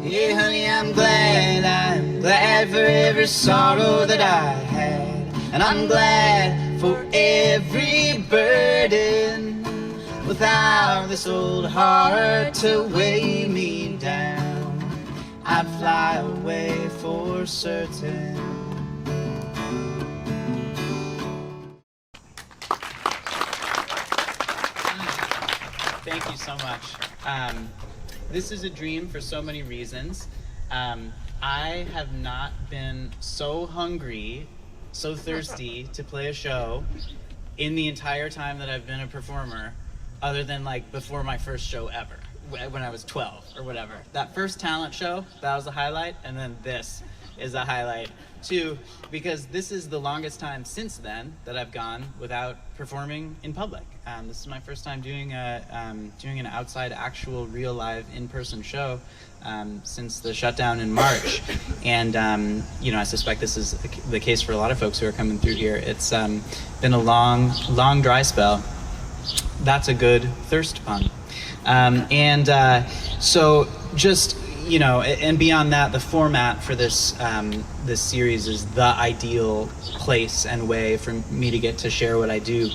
Yeah, honey, I'm glad for every sorrow that I had. And I'm glad for every burden, without this old heart to weigh me down, I'd fly away for certain. Thank you so much. This is a dream for so many reasons. I have not been so hungry, so thirsty to play a show in the entire time that I've been a performer, other than like before my first show ever, when I was 12 or whatever. That first talent show, that was a highlight, and then this is a highlight too, because this is the longest time since then that I've gone without performing in public. This is my first time doing an outside, actual, real, live, in-person show since the shutdown in March. And you know, I suspect this is the case for a lot of folks who are coming through here. It's been a long, dry spell. That's a good thirst pun. So just, you know, and beyond that, the format for this this series is the ideal place and way for me to get to share what I do,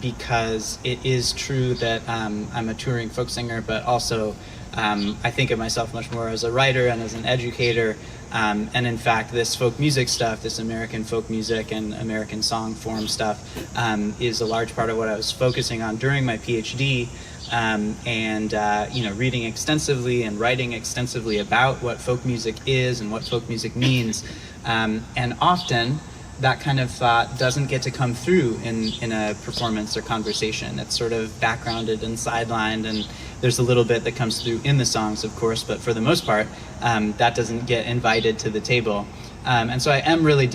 because it is true that I'm a touring folk singer, but also I think of myself much more as a writer and as an educator. And in fact, this folk music stuff, this American folk music and American song form stuff, is a large part of what I was focusing on during my Ph.D. You know, reading extensively and writing extensively about what folk music is and what folk music means. And often that kind of thought doesn't get to come through in a performance or conversation. It's sort of backgrounded and sidelined, and there's a little bit that comes through in the songs, of course, but for the most part, that doesn't get invited to the table. And so I am really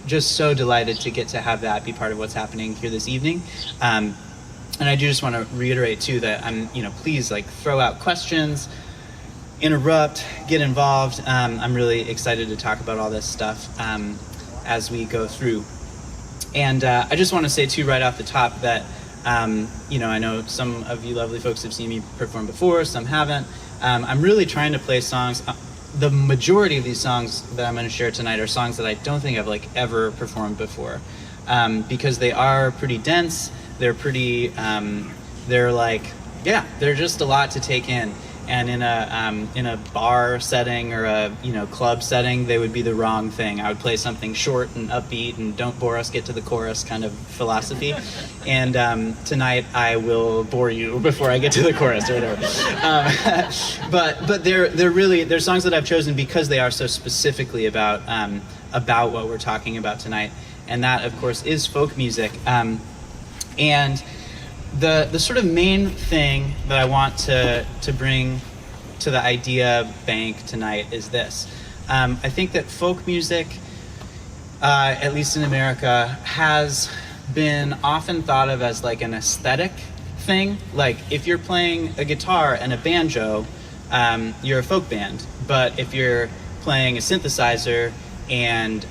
just so delighted to get to have that be part of what's happening here this evening. And I do just want to reiterate too that please throw out questions, interrupt, get involved. I'm really excited to talk about all this stuff as we go through. And I just want to say too, right off the top, that I know some of you lovely folks have seen me perform before, some haven't. I'm really trying to play songs. The majority of these songs that I'm going to share tonight are songs that I don't think I've ever performed before, because they are pretty dense. They're pretty, they're just a lot to take in. And in a bar setting or a club setting, they would be the wrong thing. I would play something short and upbeat and don't bore us, get to the chorus kind of philosophy. And tonight I will bore you before I get to the chorus or whatever. But they're songs that I've chosen because they are so specifically about what we're talking about tonight. And that, of course, is folk music. And the sort of main thing that I want to bring to the idea bank tonight is this. I think that folk music, at least in America, has been often thought of as like an aesthetic thing. Like if you're playing a guitar and a banjo, you're a folk band. But if you're playing a synthesizer and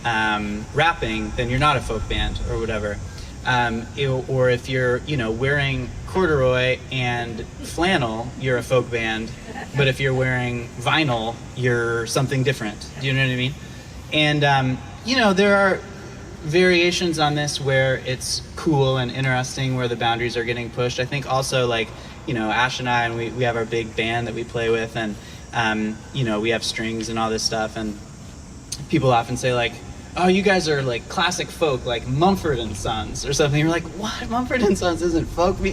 rapping, then you're not a folk band or whatever. Or if you're, wearing corduroy and flannel, you're a folk band. But if you're wearing vinyl, you're something different. Do you know what I mean? And, there are variations on this where it's cool and interesting, where the boundaries are getting pushed. I think also Ash and I, and we have our big band that we play with, and, we have strings and all this stuff. And people often say oh, you guys are like classic folk, like Mumford and Sons or something. You're like, what? Mumford and Sons isn't folk? And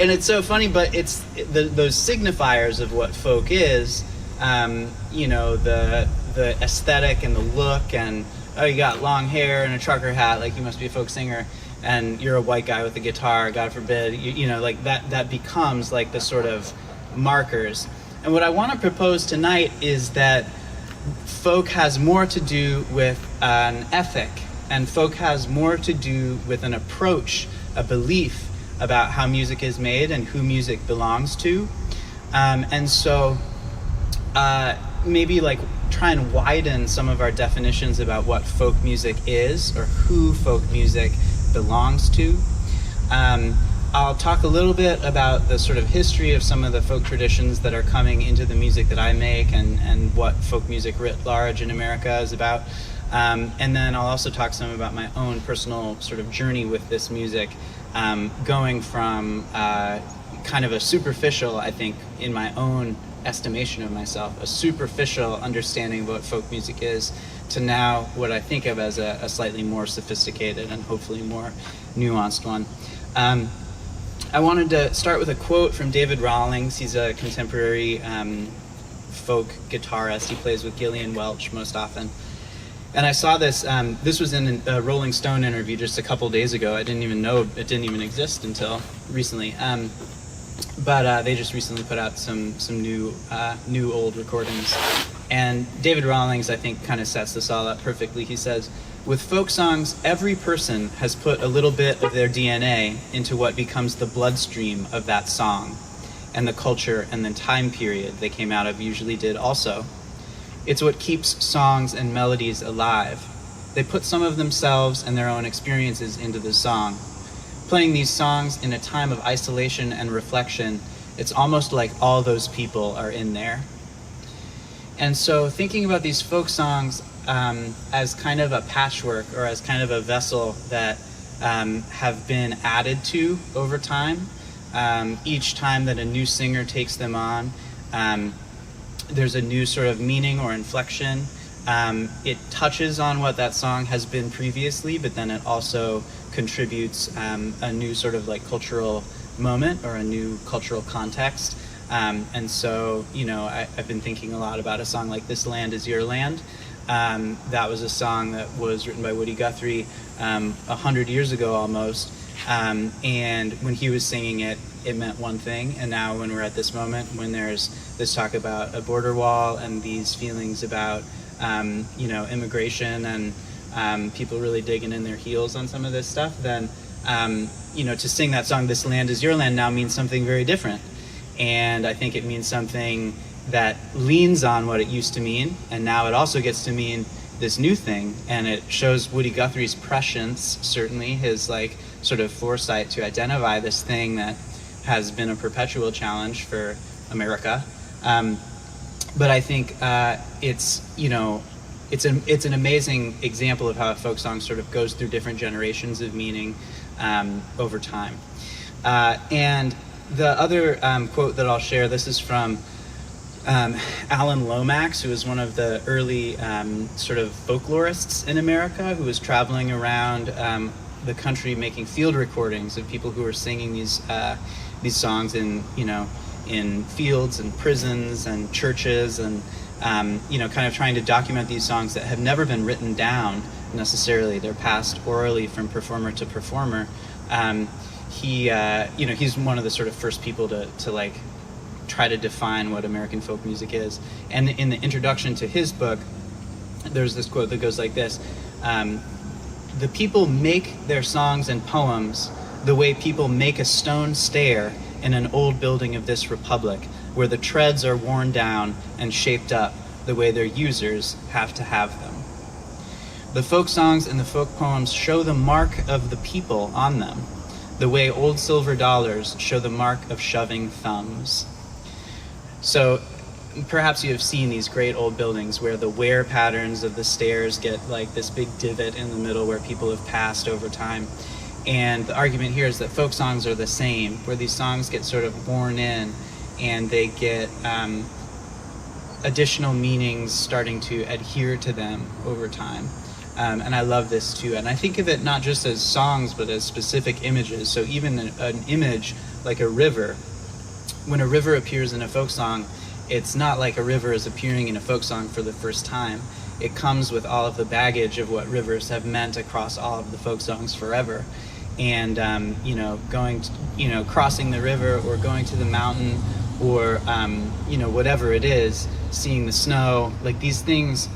it's so funny, but it's those signifiers of what folk is, the aesthetic and the look, and oh, you got long hair and a trucker hat, like you must be a folk singer, and you're a white guy with a guitar, God forbid, that becomes like the sort of markers. And what I want to propose tonight is that folk has more to do with an ethic, and folk has more to do with an approach, a belief about how music is made and who music belongs to. And so maybe try and widen some of our definitions about what folk music is or who folk music belongs to. I'll talk a little bit about the sort of history of some of the folk traditions that are coming into the music that I make, and what folk music writ large in America is about. And then I'll also talk some about my own personal sort of journey with this music, going from kind of a superficial, I think, in my own estimation of myself, a superficial understanding of what folk music is, to now what I think of as a slightly more sophisticated and hopefully more nuanced one. I wanted to start with a quote from David Rawlings. He's a contemporary folk guitarist. He plays with Gillian Welch most often. And I saw this, this was in a Rolling Stone interview just a couple days ago. I didn't even know it didn't even exist until recently. But they just recently put out some new old recordings. And David Rawlings, I think, kind of sets this all up perfectly. He says, "With folk songs, every person has put a little bit of their DNA into what becomes the bloodstream of that song, and the culture and the time period they came out of usually did also. It's what keeps songs and melodies alive. They put some of themselves and their own experiences into the song. Playing these songs in a time of isolation and reflection, it's almost like all those people are in there." And so thinking about these folk songs as kind of a patchwork, or as kind of a vessel that have been added to over time, each time that a new singer takes them on, there's a new sort of meaning or inflection. It touches on what that song has been previously, but then it also contributes a new sort of like cultural moment or a new cultural context. And so, you know, I've been thinking a lot about a song like "This Land Is Your Land." That was a song that was written by Woody Guthrie 100 years ago almost. And when he was singing it, it meant one thing. And now when we're at this moment, when there's this talk about a border wall and these feelings about, you know, immigration and people really digging in their heels on some of this stuff, then, you know, to sing that song, "This Land Is Your Land," now means something very different. And I think it means something that leans on what it used to mean, and now it also gets to mean this new thing. And it shows Woody Guthrie's prescience, certainly his like sort of foresight to identify this thing that has been a perpetual challenge for America. But I think it's, you know, it's an amazing example of how a folk song sort of goes through different generations of meaning over time. And the other quote that I'll share, this is from Alan Lomax, who was one of the early sort of folklorists in America, who was traveling around the country making field recordings of people who were singing these songs in, you know, in fields and prisons and churches, and you know, kind of trying to document these songs that have never been written down necessarily. They're passed orally from performer to performer. You know, he's one of the sort of first people to like try to define what American folk music is. And in the introduction to his book, there's this quote that goes like this: "The people make their songs and poems the way people make a stone stair in an old building of this republic, where the treads are worn down and shaped up the way their users have to have them. The folk songs and the folk poems show the mark of the people on them, the way old silver dollars show the mark of shoving thumbs." So perhaps you have seen these great old buildings where the wear patterns of the stairs get like this big divot in the middle where people have passed over time. And the argument here is that folk songs are the same, where these songs get sort of worn in and they get additional meanings starting to adhere to them over time. And I love this too. And I think of it not just as songs, but as specific images. So even an image like a river, when a river appears in a folk song, it's not like a river is appearing in a folk song for the first time. It comes with all of the baggage of what rivers have meant across all of the folk songs forever. And, you know, crossing the river or going to the mountain or, you know, whatever it is, seeing the snow, like these things,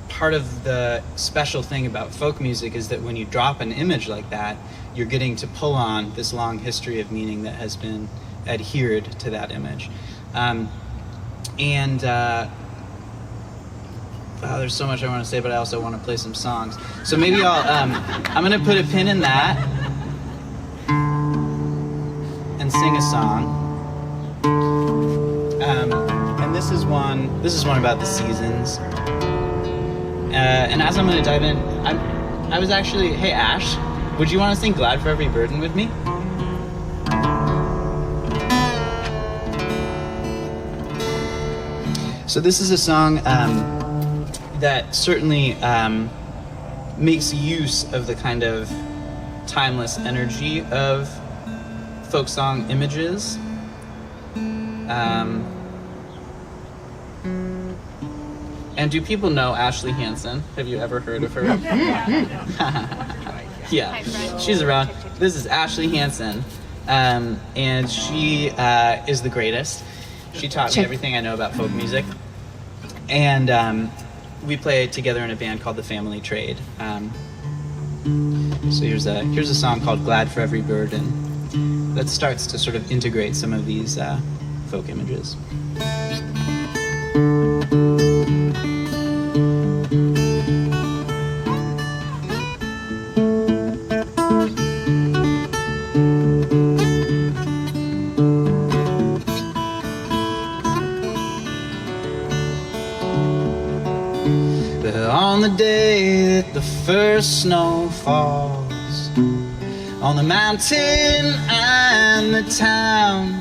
part of the special thing about folk music is that when you drop an image like that, you're getting to pull on this long history of meaning that has been adhered to that image. There's so much I want to say, but I also want to play some songs. So maybe I'm going to put a pin in that. and sing a song. And this is one about the seasons. And as I'm going to dive in, I was actually, hey Ash, would you want to sing Glad for Every Burden with me? So this is a song that certainly makes use of the kind of timeless energy of folk song images. And do people know Ashley Hansen? Have you ever heard of her? Yeah, she's around. This is Ashley Hansen, and she is the greatest. She taught me everything I know about folk music, and we play together in a band called the Family Trade. So here's a song called "Glad for Every Burden" that starts to sort of integrate some of these folk images. On the day that the first snow falls on the mountain and the town,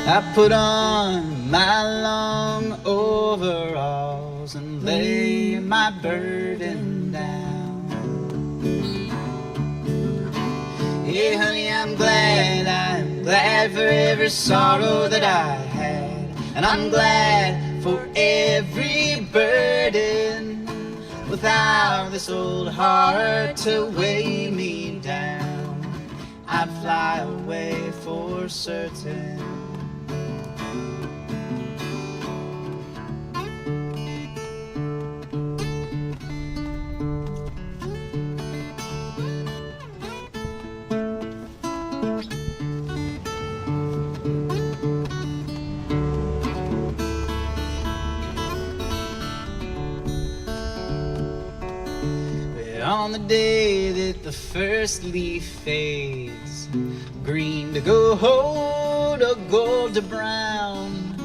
I put on my long overalls and lay my burden down. Hey honey, I'm glad for every sorrow that I had, and I'm glad for every burden, without this old heart to weigh me down, I'd fly away for certain. On the day that the first leaf fades, green to gold or gold to brown,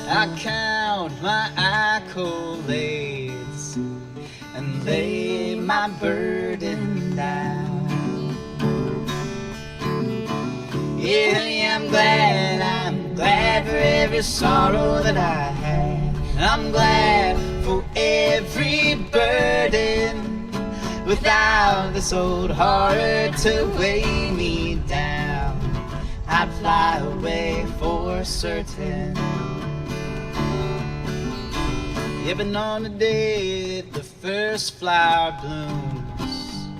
I count my accolades and lay my burden down. Yeah, honey, I'm glad for every sorrow that I had, and I'm glad for every burden, without this old heart to weigh me down, I'd fly away for certain. Yeah, but on the day that the first flower blooms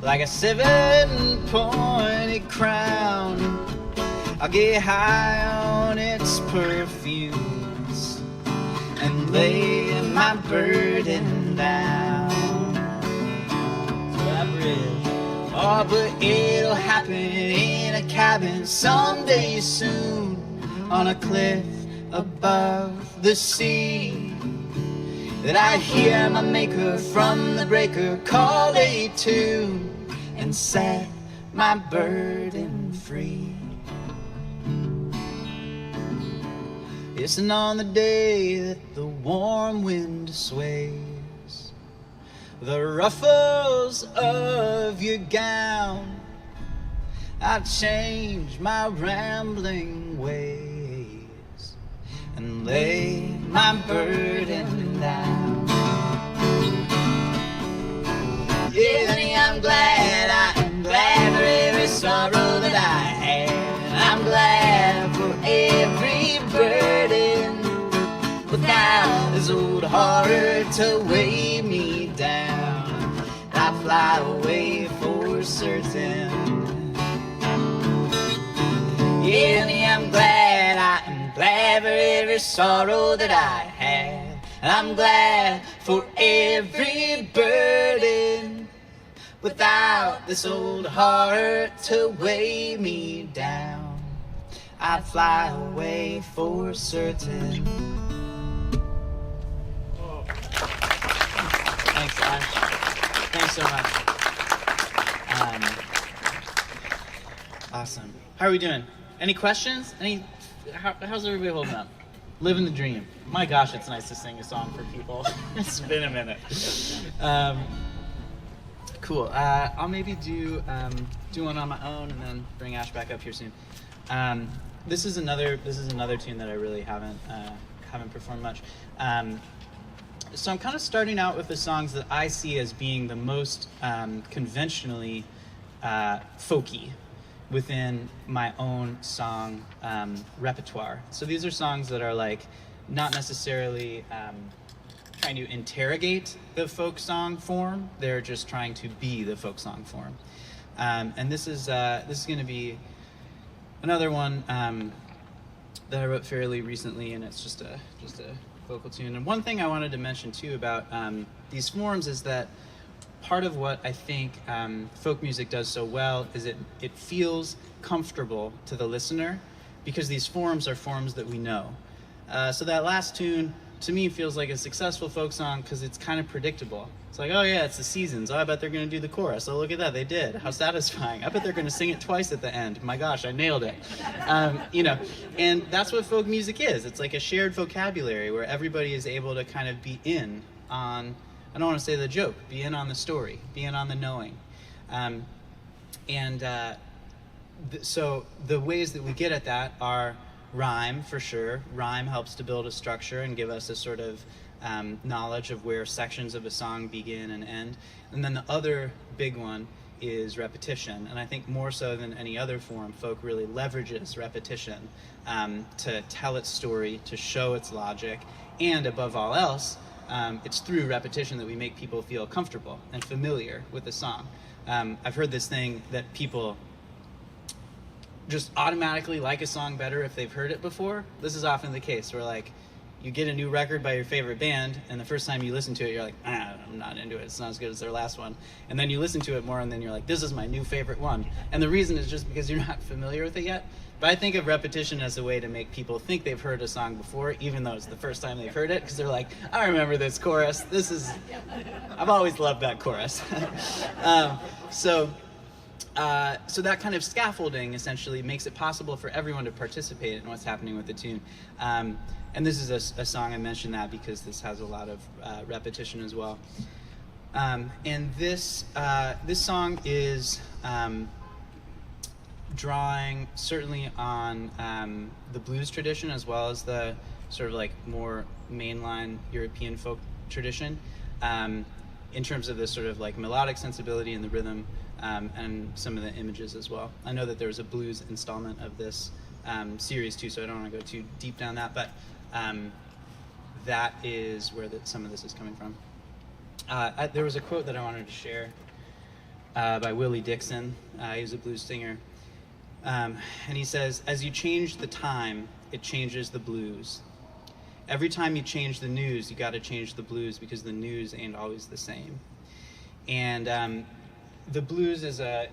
like a 7-pointed crown, I'll get high on its perfumes and lay my burden down. Oh, but it'll happen in a cabin someday soon, on a cliff above the sea, that I hear my maker from the breaker call a tune and set my burden free. Yes, and on the day that the warm wind sways the ruffles of your gown, I change my rambling ways and lay my burden down. Yeah, honey, I'm glad for every sorrow that I had, I'm glad for every burden, without this old heart to weigh me down, I fly away for certain. Yeah, honey, I'm glad for every sorrow that I had, and I'm glad for every burden, without this old heart to weigh me down, I'd fly away for certain. Thanks, Ash. Thanks so much. Awesome. How are we doing? Any questions? How's everybody holding up? Living the dream. My gosh, it's nice to sing a song for people. It's been a minute. Cool. I'll maybe do one on my own and then bring Ash back up here soon. This is another tune that I really haven't performed much. So I'm kind of starting out with the songs that I see as being the most conventionally folky within my own song repertoire. So these are songs that are like not necessarily trying to interrogate the folk song form. They're just trying to be the folk song form. And this is going to be another one that I wrote fairly recently, and it's just a vocal tune. And one thing I wanted to mention too about these forms is that part of what I think folk music does so well is it feels comfortable to the listener because these forms are forms that we know. So that last tune to me feels like a successful folk song because it's kind of predictable. It's like, oh yeah, it's the Seasons. Oh, I bet they're going to do the chorus. Oh, look at that, they did. How satisfying. I bet they're going to sing it twice at the end. My gosh, I nailed it. And that's what folk music is. It's like a shared vocabulary where everybody is able to kind of be in on, I don't want to say the joke, be in on the story, be in on the knowing. So the ways that we get at that are rhyme, for sure. Rhyme helps to build a structure and give us a sort of knowledge of where sections of a song begin and end. And then the other big one is repetition. And I think more so than any other form, folk really leverages repetition to tell its story, to show its logic, and above all else, it's through repetition that we make people feel comfortable and familiar with the song. I've heard this thing that people just automatically like a song better if they've heard it before. This is often the case where like you get a new record by your favorite band and the first time you listen to it you're like, I'm not into it, it's not as good as their last one. And then you listen to it more and then you're like, this is my new favorite one. And the reason is just because you're not familiar with it yet. But I think of repetition as a way to make people think they've heard a song before, even though it's the first time they've heard it, because they're like, I remember this chorus. I've always loved that chorus. So that kind of scaffolding essentially makes it possible for everyone to participate in what's happening with the tune. And this is a song, I mentioned that because this has a lot of repetition as well. And this song is drawing certainly on the blues tradition as well as the sort of like more mainline European folk tradition in terms of this sort of like melodic sensibility and the rhythm. And some of the images as well. I know that there was a blues installment of this series too, so I don't want to go too deep down that, but that is where some of this is coming from. There was a quote that I wanted to share by Willie Dixon. He was a blues singer. And he says, as you change the time, it changes the blues. Every time you change the news, you got to change the blues because the news ain't always the same. And the blues is I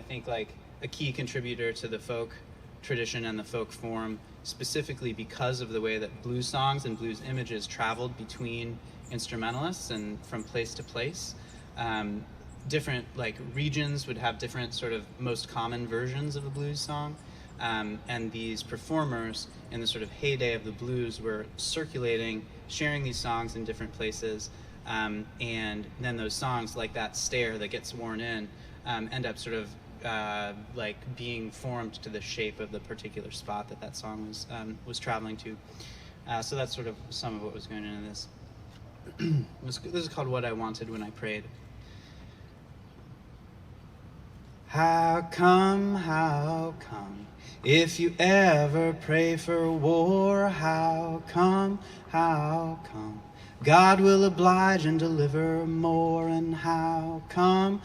think like a key contributor to the folk tradition and the folk form, specifically because of the way that blues songs and blues images traveled between instrumentalists and from place to place. Different like regions would have different sort of most common versions of a blues song. And these performers in the sort of heyday of the blues were circulating, sharing these songs in different places. And then those songs, like that stare that gets worn in, end up sort of like being formed to the shape of the particular spot that song was traveling to. So that's sort of some of what was going into this. This is called What I Wanted When I Prayed. How come, if you ever pray for war, how come, God will oblige and deliver more, and how come,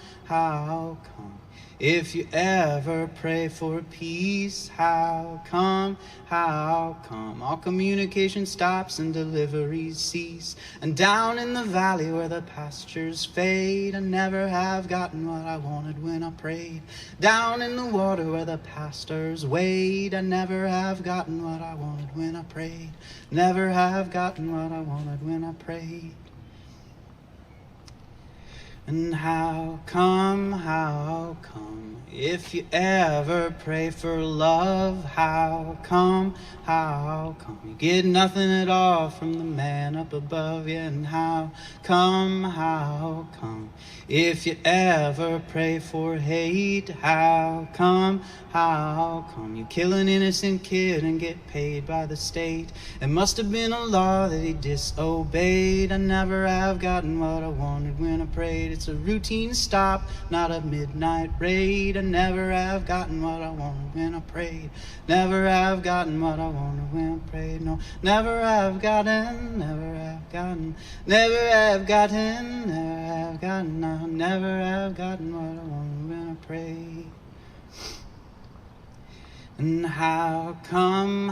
if you ever pray for peace, how come, all communication stops and deliveries cease, and down in the valley where the pastures fade, I never have gotten what I wanted when I prayed, down in the water where the pastors wade, I never have gotten what I wanted when I prayed, never have gotten what I wanted when I prayed. And how come, if you ever pray for love, how come, you get nothing at all from the man up above you? And how come, if you ever pray for hate, how come, you kill an innocent kid and get paid by the state? It must have been a law that he disobeyed. I never have gotten what I wanted when I prayed. It's a routine stop, not a midnight raid. I never have gotten what I wanted when I prayed. Never have gotten what I wanted when I prayed. No, never have gotten, never have gotten, never have gotten, never have gotten, no, never have gotten what I wanted when I prayed. And how come,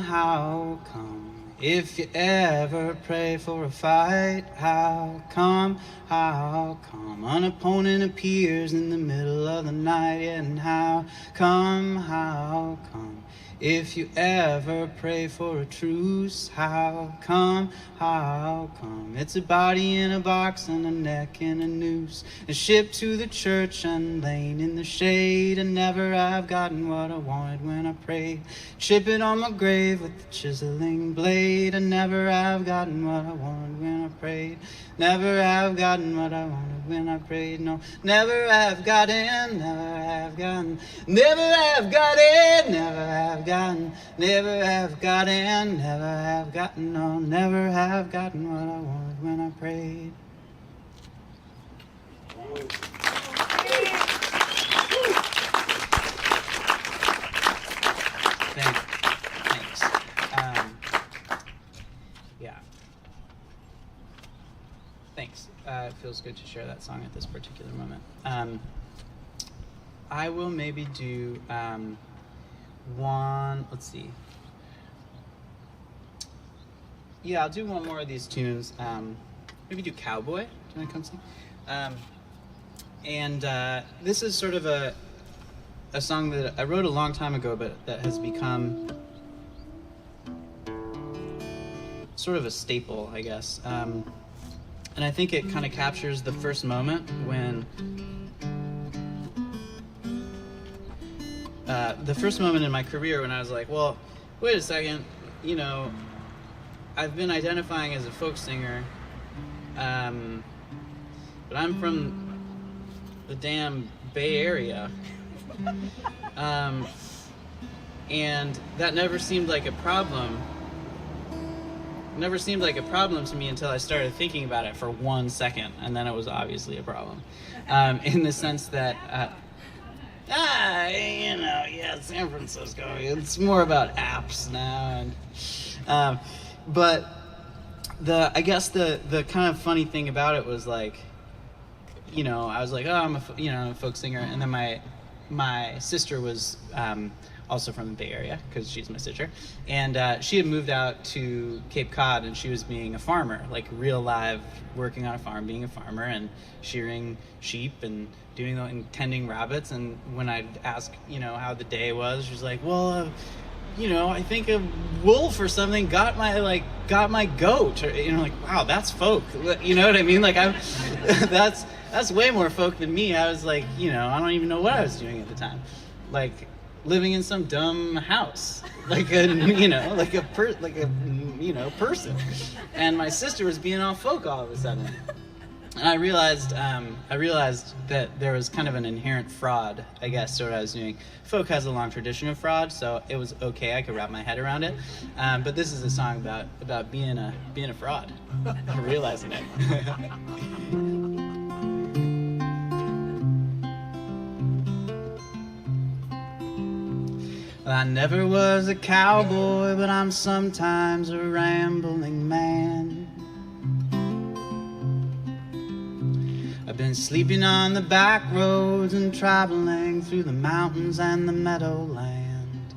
if you ever pray for a fight, how come, an opponent appears in the middle of the night? And how come, if you ever pray for a truce, how come, it's a body in a box and a neck in a noose, and shipped to the church and laying in the shade. And never have gotten what I wanted when I prayed. Chip it on my grave with the chiseling blade. I never have gotten what I wanted when I prayed. Never have gotten what I wanted when I prayed. No, never have gotten, never have gotten, never have gotten, never have gotten, never have gotten, never have gotten, no, never have gotten what I wanted when I prayed. Thanks. Yeah. Thanks. It feels good to share that song at this particular moment. I will maybe do one, let's see. Yeah, I'll do one more of these tunes. Maybe do Cowboy. Do you want to come sing? This is sort of a song that I wrote a long time ago, but that has become sort of a staple, I guess. And I think it kind of captures the first moment when the first moment in my career when I was like, well, wait a second, you know, I've been identifying as a folk singer, but I'm from the damn Bay Area. And that never seemed like a problem. Never seemed like a problem to me until I started thinking about it for 1 second, and then it was obviously a problem. In the sense that, San Francisco, it's more about apps now. And, but I guess the kind of funny thing about it was like, you know, I was like, oh, I'm a folk singer, and then my sister was also from the Bay Area, because she's my sister, and she had moved out to Cape Cod, and she was being a farmer, like real live, working on a farm, being a farmer, and shearing sheep and and tending rabbits. And when I'd ask, you know, how the day was, she's like, well, you know, I think a wolf or something got my goat, or, you know, like, wow, that's folk, you know what I mean? Like, that's way more folk than me. I was like, you know, I don't even know what I was doing at the time, like living in some dumb house, like a, you know, like a person. And my sister was being all folk all of a sudden. And I realized that there was kind of an inherent fraud, I guess, to what I was doing. Folk has a long tradition of fraud, so it was okay. I could wrap my head around it. But this is a song about being a fraud, realizing it. I never was a cowboy, but I'm sometimes a rambling man. I've been sleeping on the back roads and traveling through the mountains and the meadowland.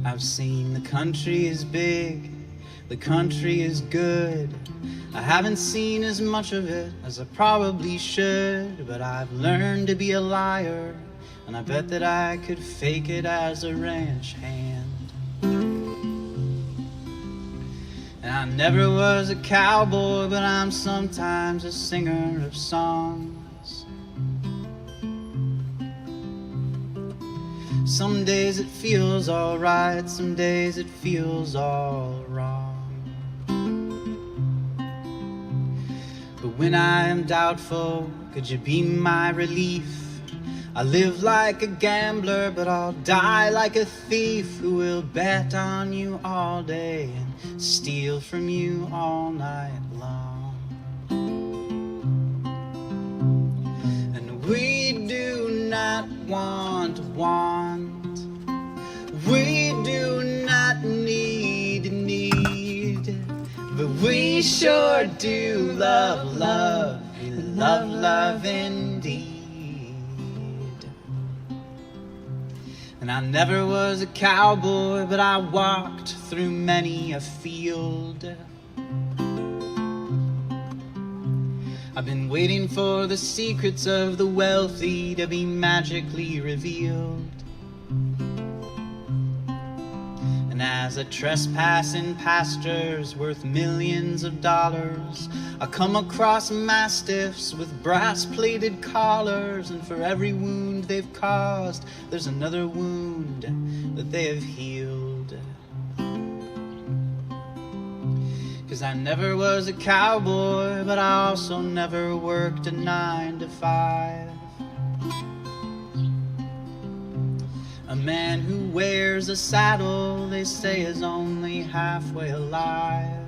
I've seen the country is big, the country is good. I haven't seen as much of it as I probably should, but I've learned to be a liar, and I bet that I could fake it as a ranch hand. And I never was a cowboy, but I'm sometimes a singer of songs. Some days it feels alright, some days it feels all wrong. But when I am doubtful, could you be my relief? I live like a gambler, but I'll die like a thief who will bet on you all day and steal from you all night long. And we do not want, we do not need, but we sure do love, we love indeed. And I never was a cowboy, but I walked through many a field. I've been waiting for the secrets of the wealthy to be magically revealed. And as a trespass in pastures worth millions of dollars, I come across mastiffs with brass-plated collars, and for every wound they've caused, there's another wound that they have healed. 'Cause I never was a cowboy, but I also never worked a 9 to 5. A man who wears a saddle, they say, is only halfway alive.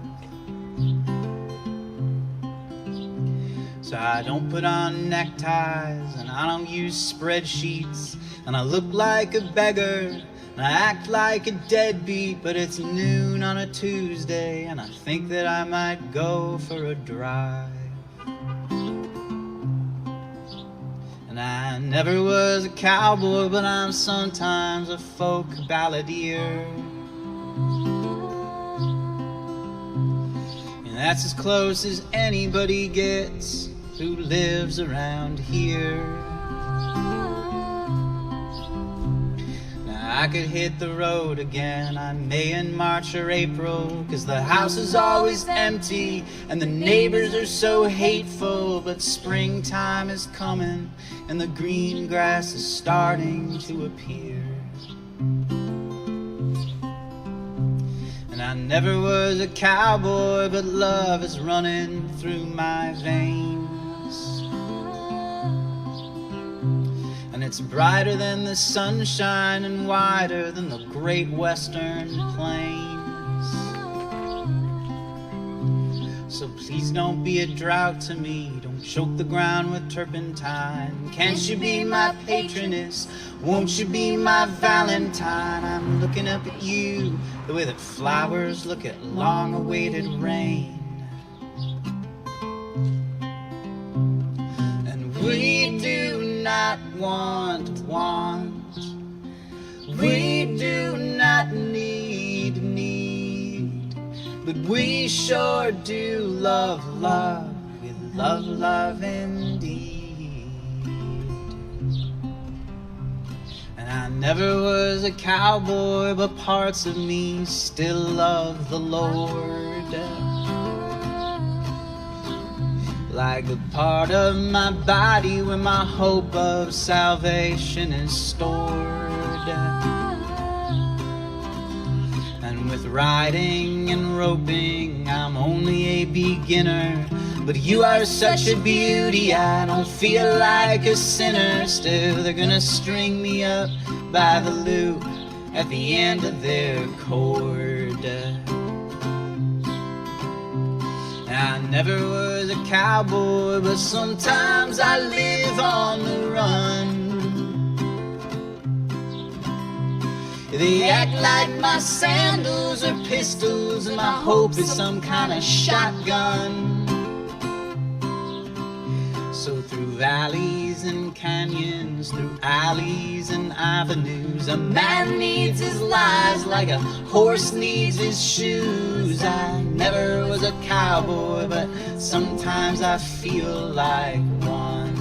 So I don't put on neckties, and I don't use spreadsheets, and I look like a beggar, and I act like a deadbeat, but it's noon on a Tuesday, and I think that I might go for a drive. And I never was a cowboy, but I'm sometimes a folk balladeer. And that's as close as anybody gets who lives around here. Now I could hit the road again, I may in March or April, 'cause the house is always empty and the neighbors are so hateful. But springtime is coming and the green grass is starting to appear. And I never was a cowboy, but love is running through my veins. And it's brighter than the sunshine and wider than the great western plains. So please don't be a drought to me, don't choke the ground with turpentine. Can't you be my patroness? Won't you be my Valentine? I'm looking up at you the way that flowers look at long-awaited rain. And we do not want, we do not need, but we sure do love, we love indeed. And I never was a cowboy, but parts of me still love the Lord. Like the part of my body where my hope of salvation is stored. And with riding and roping, I'm only a beginner, but you are such a beauty, I don't feel like a sinner. Still, they're gonna string me up by the loop at the end of their cord. I never was a cowboy, but sometimes I live on the run. They act like my sandals are pistols, and my hope is some kind of shotgun. So through valleys and canyons, through alleys and avenues, a man needs his lives like a horse needs his shoes. I never was a cowboy, but sometimes I feel like one.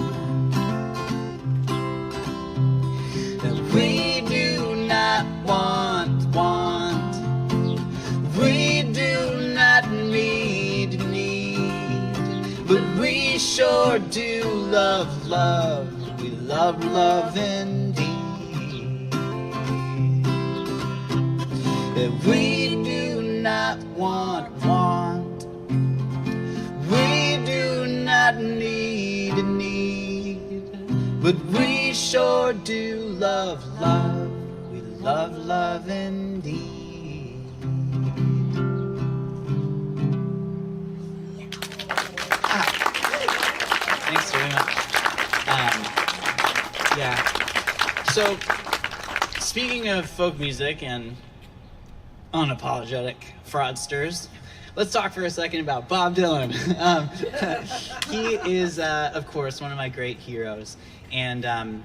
That we do not want, we do not need. sure do love love. We love love indeed. That we do not want. We do not need. But we sure do love love. We love love indeed. Thanks very much. Yeah. So, speaking of folk music and unapologetic fraudsters, let's talk for a second about Bob Dylan. He is, of course, one of my great heroes. And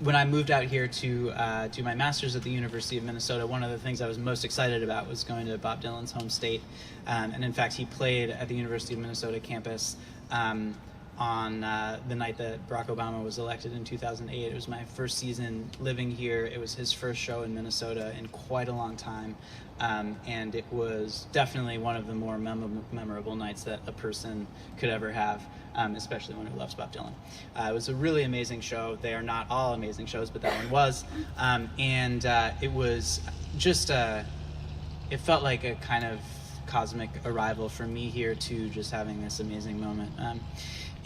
when I moved out here to do my master's at the University of Minnesota, one of the things I was most excited about was going to Bob Dylan's home state. And in fact, he played at the University of Minnesota campus on the night that Barack Obama was elected in 2008. It was my first season living here. It was his first show in Minnesota in quite a long time. And it was definitely one of the more memorable nights that a person could ever have, especially one who loves Bob Dylan. It was a really amazing show. They are not all amazing shows, but that one was. And it was just, it felt like a kind of cosmic arrival for me here too, just having this amazing moment.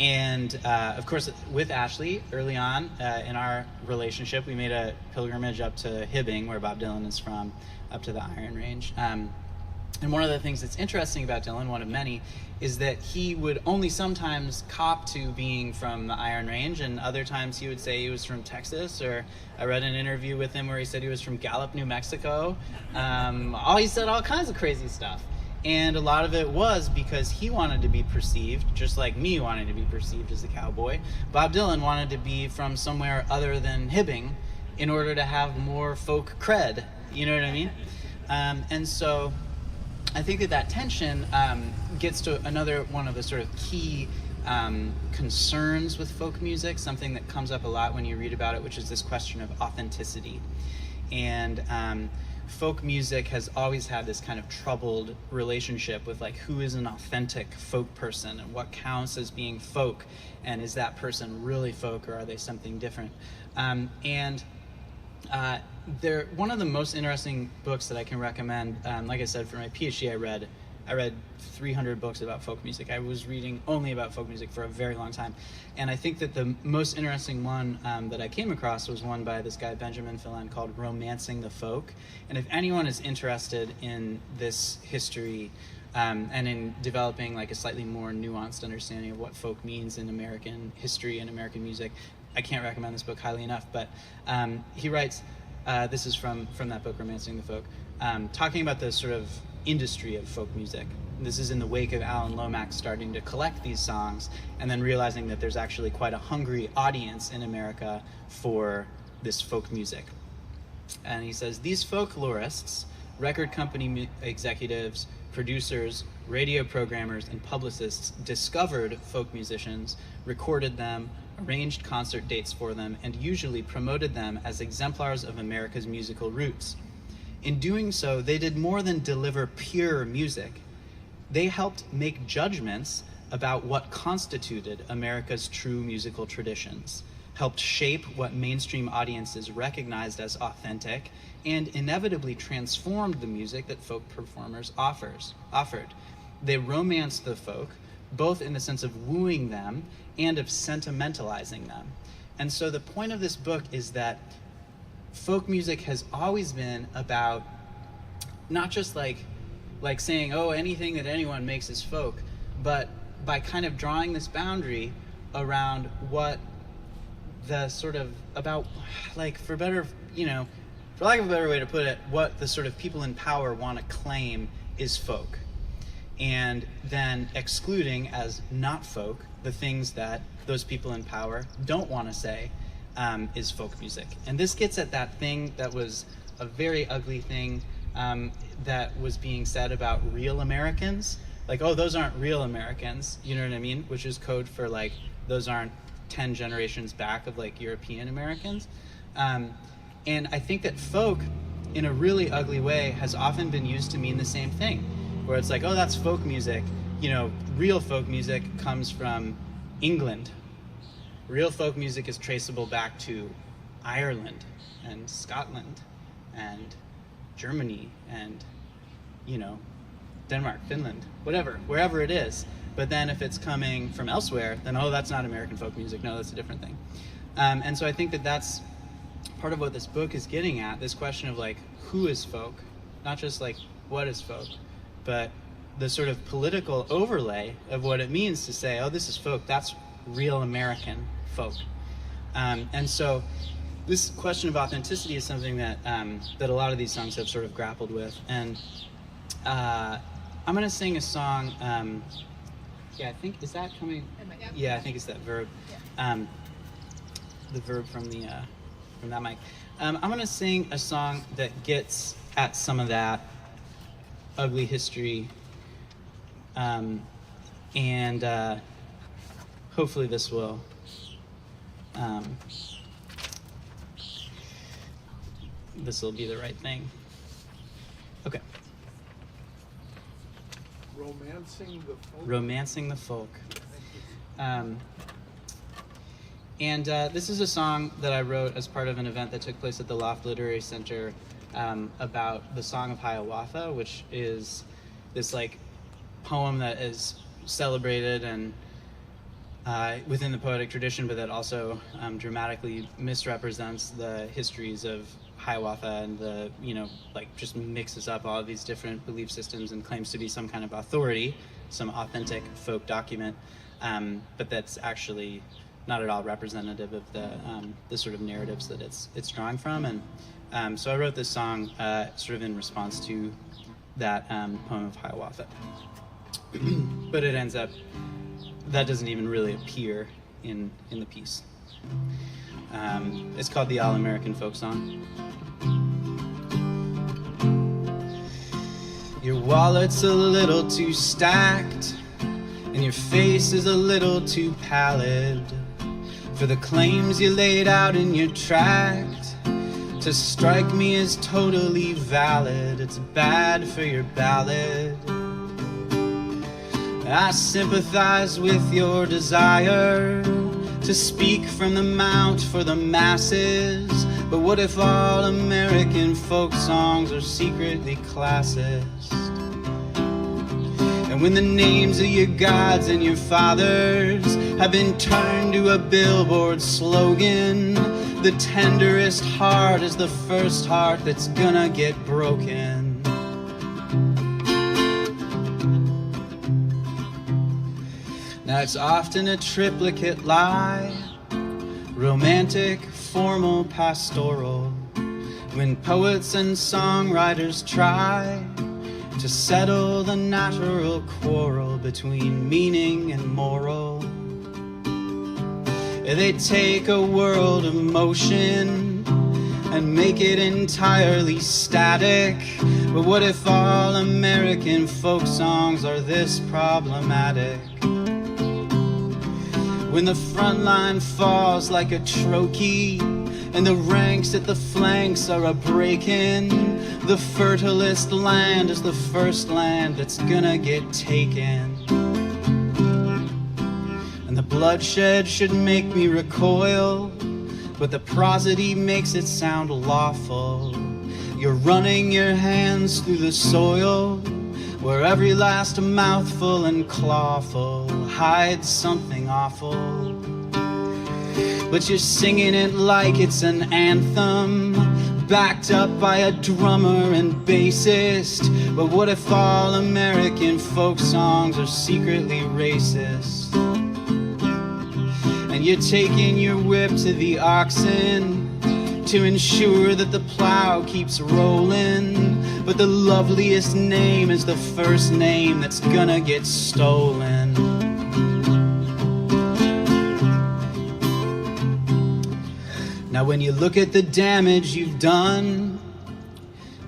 And of course, with Ashley, early on in our relationship, we made a pilgrimage up to Hibbing, where Bob Dylan is from, up to the Iron Range. And one of the things that's interesting about Dylan, one of many, is that he would only sometimes cop to being from the Iron Range, and other times he would say he was from Texas, or I read an interview with him where he said he was from Gallup, New Mexico. He said all kinds of crazy stuff. And a lot of it was because he wanted to be perceived, just like me wanting to be perceived as a cowboy. Bob Dylan wanted to be from somewhere other than Hibbing in order to have more folk cred. You know what I mean? And so I think that tension gets to another one of the sort of key concerns with folk music, something that comes up a lot when you read about it, which is this question of authenticity. And folk music has always had this kind of troubled relationship with like who is an authentic folk person and what counts as being folk, and is that person really folk or are they something different? They're one of the most interesting books that I can recommend. Like I said, for my PhD, I read 300 books about folk music. I was reading only about folk music for a very long time. And I think that the most interesting one that I came across was one by this guy, Benjamin Phelan, called Romancing the Folk. And if anyone is interested in this history and in developing like a slightly more nuanced understanding of what folk means in American history and American music, I can't recommend this book highly enough. But he writes, this is from that book, Romancing the Folk, talking about the sort of industry of folk music. This is in the wake of Alan Lomax starting to collect these songs and then realizing that there's actually quite a hungry audience in America for this folk music. And he says, these folklorists, record company executives, producers, radio programmers, and publicists discovered folk musicians, recorded them, arranged concert dates for them, and usually promoted them as exemplars of America's musical roots. In doing so, they did more than deliver pure music. They helped make judgments about what constituted America's true musical traditions, helped shape what mainstream audiences recognized as authentic, and inevitably transformed the music that folk performers offered. They romanced the folk, both in the sense of wooing them and of sentimentalizing them. And so the point of this book is that folk music has always been about not just like saying, oh, anything that anyone makes is folk, but by kind of drawing this boundary around what the sort of about, like, for lack of a better way to put it, what the sort of people in power want to claim is folk, and then excluding as not folk the things that those people in power don't want to say is folk music. And this gets at that thing that was a very ugly thing that was being said about real Americans. Like, oh, those aren't real Americans, you know what I mean? Which is code for, like, those aren't 10 generations back of, like, European Americans. And I think that folk, in a really ugly way, has often been used to mean the same thing, where it's like, oh, that's folk music. You know, real folk music comes from England. Real folk music is traceable back to Ireland and Scotland and Germany and, you know, Denmark, Finland, whatever, wherever it is. But then if it's coming from elsewhere, then, oh, that's not American folk music. No, that's a different thing. And so I think that that's part of what this book is getting at, this question of like, who is folk? Not just like, what is folk, but the sort of political overlay of what it means to say, oh, this is folk, that's real American folk. And so this question of authenticity is something that that a lot of these songs have sort of grappled with. And I'm going to sing a song, yeah, I think, is that coming? Yeah, I think it's that verb. The verb from that mic. I'm going to sing a song that gets at some of that ugly history, and hopefully this will be the right thing. Okay. Romancing the Folk. And this is a song that I wrote as part of an event that took place at the Loft Literary Center about the Song of Hiawatha, which is this like poem that is celebrated and within the poetic tradition, but that also dramatically misrepresents the histories of Hiawatha and the, you know, like just mixes up all of these different belief systems and claims to be some kind of authority, some authentic folk document, but that's actually not at all representative of the sort of narratives that it's drawing from. And so I wrote this song sort of in response to that poem of Hiawatha. But it ends up, that doesn't even really appear in the piece. It's called the All-American Folk Song. Your wallet's a little too stacked, and your face is a little too pallid for the claims you laid out in your tract to strike me as totally valid. It's bad for your ballad. I sympathize with your desire to speak from the mount for the masses, but what if all American folk songs are secretly classist? And when the names of your gods and your fathers have been turned to a billboard slogan, the tenderest heart is the first heart that's gonna get broken. Now it's often a triplicate lie, romantic, formal, pastoral, when poets and songwriters try to settle the natural quarrel between meaning and moral. They take a world of motion and make it entirely static. But what if all American folk songs are this problematic? When the front line falls like a trochee and the ranks at the flanks are a-breaking, the fertilest land is the first land that's gonna get taken. And the bloodshed should make me recoil, but the prosody makes it sound lawful. You're running your hands through the soil, where every last mouthful and clawful hides something awful. But you're singing it like it's an anthem, backed up by a drummer and bassist. But what if all American folk songs are secretly racist? And you're taking your whip to the oxen to ensure that the plow keeps rolling, but the loveliest name is the first name that's gonna get stolen. Now when you look at the damage you've done,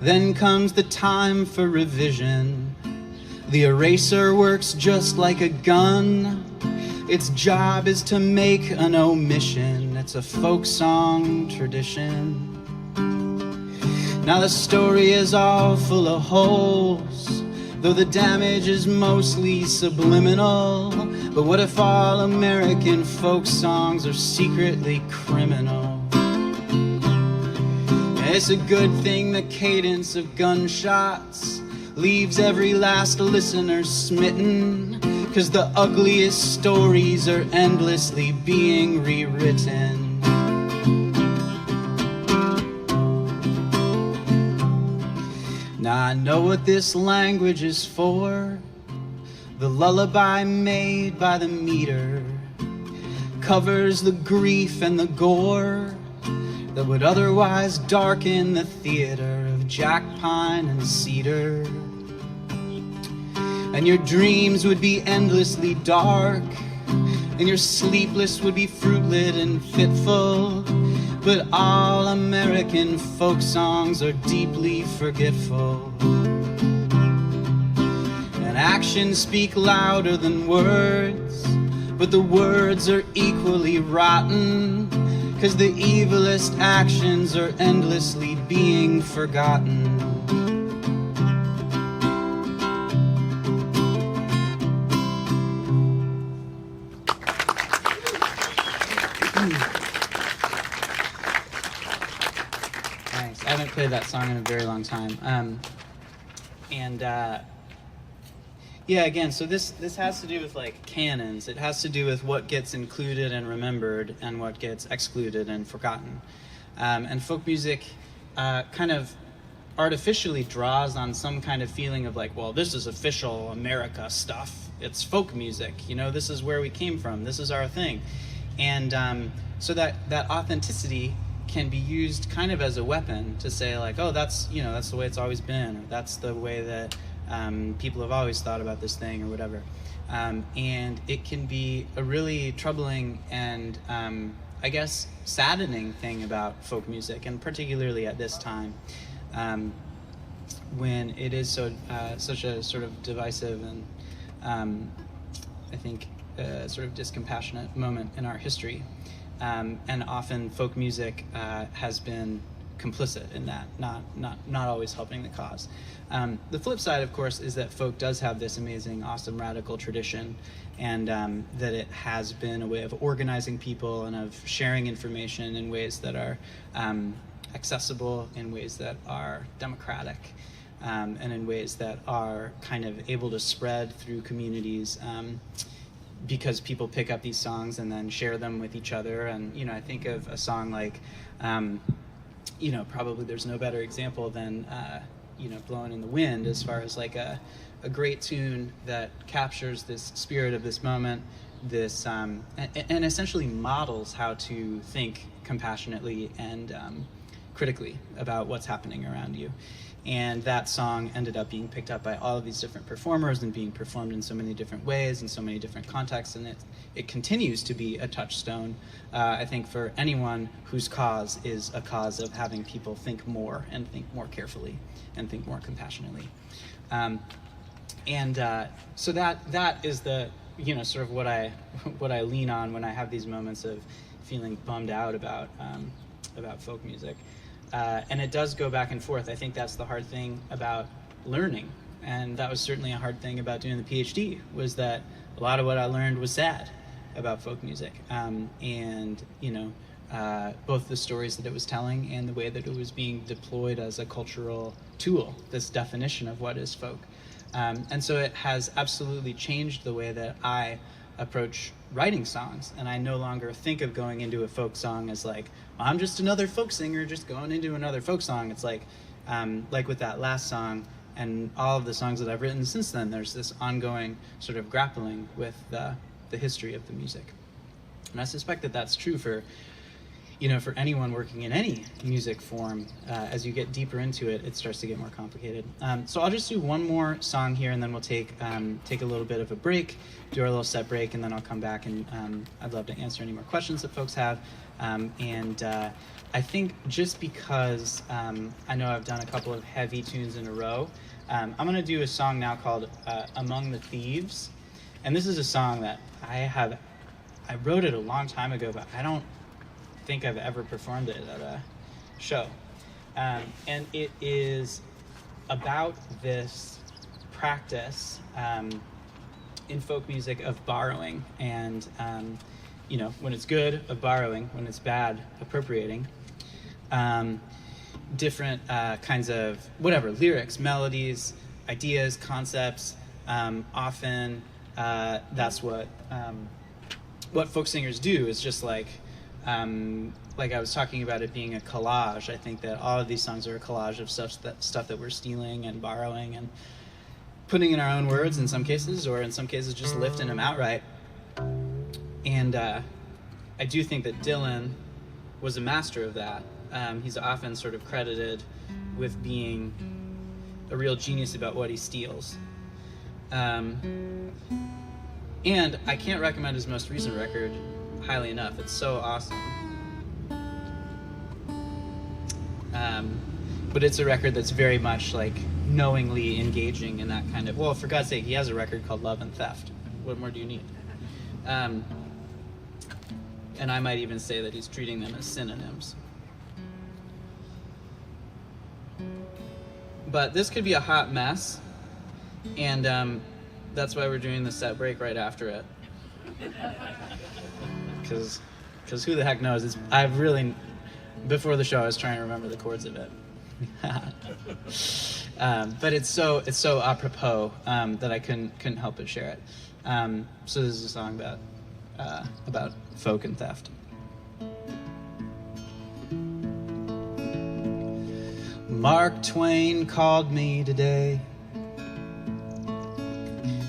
then comes the time for revision. The eraser works just like a gun. Its job is to make an omission. It's a folk song tradition. Now the story is all full of holes, though the damage is mostly subliminal. But what if all American folk songs are secretly criminal? It's a good thing the cadence of gunshots leaves every last listener smitten, 'cause the ugliest stories are endlessly being rewritten. Now I know what this language is for. The lullaby made by the meter covers the grief and the gore that would otherwise darken the theater of jack pine and cedar. And your dreams would be endlessly dark, and your sleepless would be fruitlit and fitful. But all American folk songs are deeply forgetful. And actions speak louder than words, but the words are equally rotten, 'cause the evilest actions are endlessly being forgotten. Thanks. I haven't played that song in a very long time. Yeah, again, so this has to do with like canons. It has to do with what gets included and remembered and what gets excluded and forgotten. And folk music kind of artificially draws on some kind of feeling of like, well, this is official America stuff. It's folk music. You know, this is where we came from. This is our thing. And so that authenticity can be used kind of as a weapon to say like, oh, that's the way it's always been, or that's the way that people have always thought about this thing, or whatever. And it can be a really troubling and I guess saddening thing about folk music, and particularly at this time when it is such a sort of divisive and I think sort of discompassionate moment in our history. And often folk music has been complicit in that, not always helping the cause. The flip side, of course, is that folk does have this amazing, awesome, radical tradition, and that it has been a way of organizing people and of sharing information in ways that are accessible, in ways that are democratic, and in ways that are kind of able to spread through communities. Because people pick up these songs and then share them with each other. And, I think of a song like, probably there's no better example than, Blowing in the Wind, as far as like a great tune that captures this spirit of this moment, this, and essentially models how to think compassionately and critically about what's happening around you. And that song ended up being picked up by all of these different performers and being performed in so many different ways, in so many different contexts, and it continues to be a touchstone, I think, for anyone whose cause is a cause of having people think more and think more carefully and think more compassionately. So that is the, sort of what I lean on when I have these moments of feeling bummed out about folk music. And it does go back and forth. I think that's the hard thing about learning. And that was certainly a hard thing about doing the Ph.D., was that a lot of what I learned was sad about folk music. Both the stories that it was telling and the way that it was being deployed as a cultural tool, this definition of what is folk. And so it has absolutely changed the way that I approach writing songs, and I no longer think of going into a folk song as like, well, I'm just another folk singer just going into another folk song. It's like with that last song and all of the songs that I've written since then, there's this ongoing sort of grappling with the history of the music. And I suspect that that's true for anyone working in any music form. As you get deeper into it, it starts to get more complicated. So I'll just do one more song here, and then we'll take a little bit of a break, do our little set break, and then I'll come back, and I'd love to answer any more questions that folks have. I think just because I know I've done a couple of heavy tunes in a row, I'm going to do a song now called Among the Thieves. And this is a song that I wrote it a long time ago, but I don't think I've ever performed it at a show. And it is about this practice in folk music of borrowing, and when it's good, of borrowing; when it's bad, appropriating. Different kinds of lyrics, melodies, ideas, concepts. Often that's what folk singers do. Is just like I was talking about it being a collage. I think that all of these songs are a collage of stuff that we're stealing and borrowing and putting in our own words in some cases, or in some cases just lifting them outright. And I do think that Dylan was a master of that. He's often sort of credited with being a real genius about what he steals. And I can't recommend his most recent record highly enough. It's so awesome. But it's a record that's very much like knowingly engaging in that kind of, well, for God's sake, he has a record called Love and Theft. What more do you need? And I might even say that he's treating them as synonyms. But this could be a hot mess, and that's why we're doing the set break right after it. Because who the heck knows? Before the show, I was trying to remember the chords of it. But it's so apropos that I couldn't help but share it. So this is a song about folk and theft. Mark Twain called me today.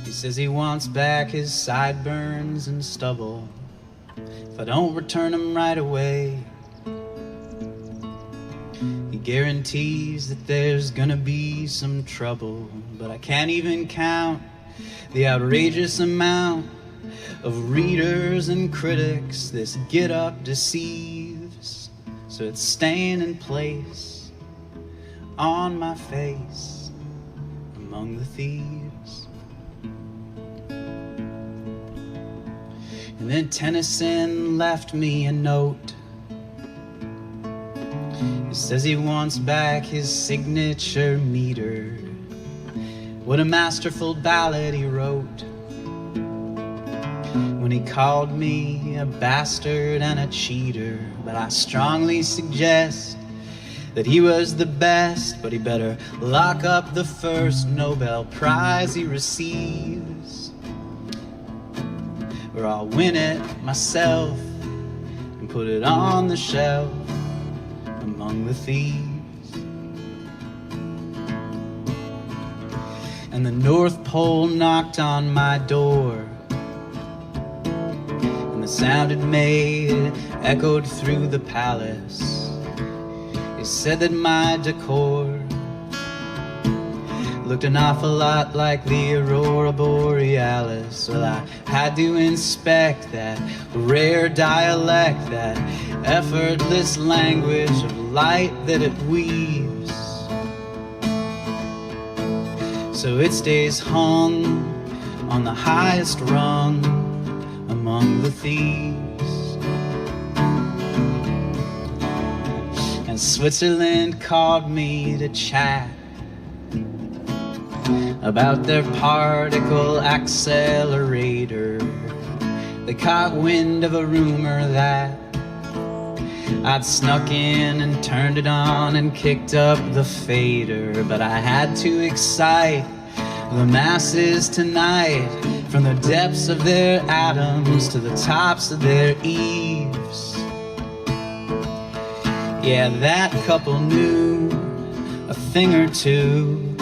He says he wants back his sideburns and stubble if I don't return them right away. He guarantees that there's gonna be some trouble, but I can't even count the outrageous amount of readers and critics this get-up deceives. So it's staying in place on my face among the thieves. And then Tennyson left me a note. He says he wants back his signature meter. What a masterful ballad he wrote, when he called me a bastard and a cheater. But I strongly suggest that he was the best, but he better lock up the first Nobel Prize he receives, or I'll win it myself and put it on the shelf among the thieves. And the North Pole knocked on my door, and the sound it made echoed through the palace. Said that my decor looked an awful lot like the Aurora Borealis. Well, I had to inspect that rare dialect, that effortless language of light that it weaves, so it stays hung on the highest rung among the thieves. Switzerland called me to chat about their particle accelerator. They caught wind of a rumor that I'd snuck in and turned it on and kicked up the fader. But I had to excite the masses tonight, from the depths of their atoms to the tops of their eaves. Yeah, that couple knew a thing or two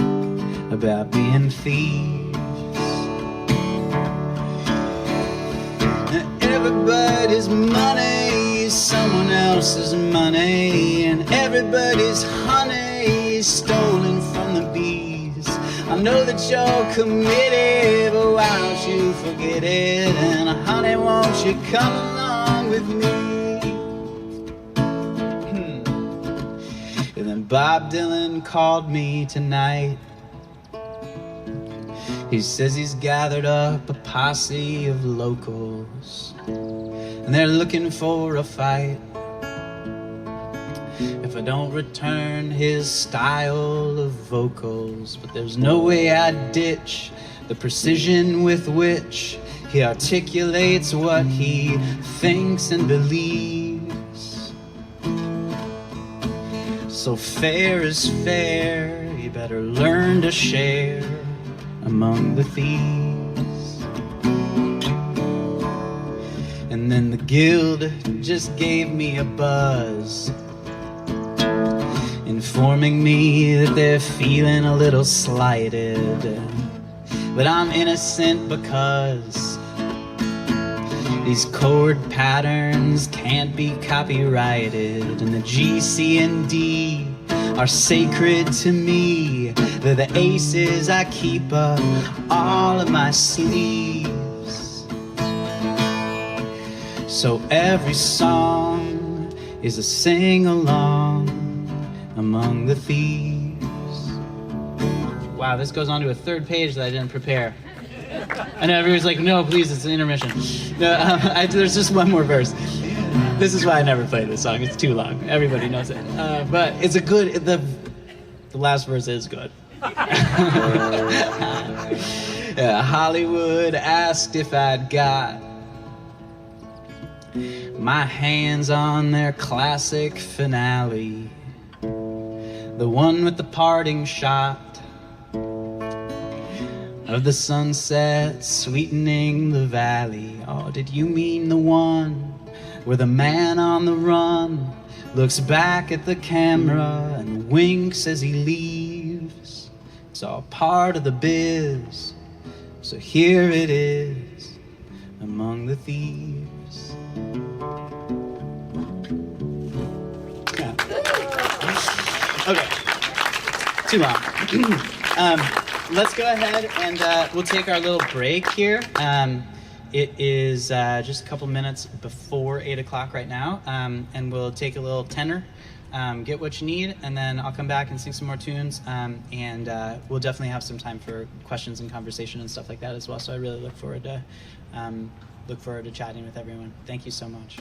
about being thieves. Everybody's money is someone else's money, and everybody's honey is stolen from the bees. I know that you're committed, but why don't you forget it? And honey, won't you come along with me? And then Bob Dylan called me tonight. He says he's gathered up a posse of locals, and they're looking for a fight. If if I don't return his style of vocals. But there's no way I'd ditch the precision with which he articulates what he thinks and believes. So fair is fair, you better learn to share among the thieves. And then the guild just gave me a buzz, informing me that they're feeling a little slighted. But I'm innocent because these chord patterns can't be copyrighted, and the G, C, and D are sacred to me. They're the aces I keep up all of my sleeves. So every song is a sing-along among the thieves. Wow, this goes on to a third page that I didn't prepare. I know everybody's like, no, please, it's an intermission. No, there's just one more verse. This is why I never play this song. It's too long. Everybody knows it. But it's a good, the last verse is good. Yeah, Hollywood asked if I'd got my hands on their classic finale, the one with the parting shot of the sunset sweetening the valley. Oh, did you mean the one where the man on the run looks back at the camera and winks as he leaves? It's all part of the biz, so here it is among the thieves. Yeah. Okay, too long. Let's go ahead and we'll take our little break here. It is just a couple minutes before 8 o'clock right now, and we'll take a little tenor, get what you need, and then I'll come back and sing some more tunes, and we'll definitely have some time for questions and conversation and stuff like that as well. So I really look forward to chatting with everyone. Thank you so much.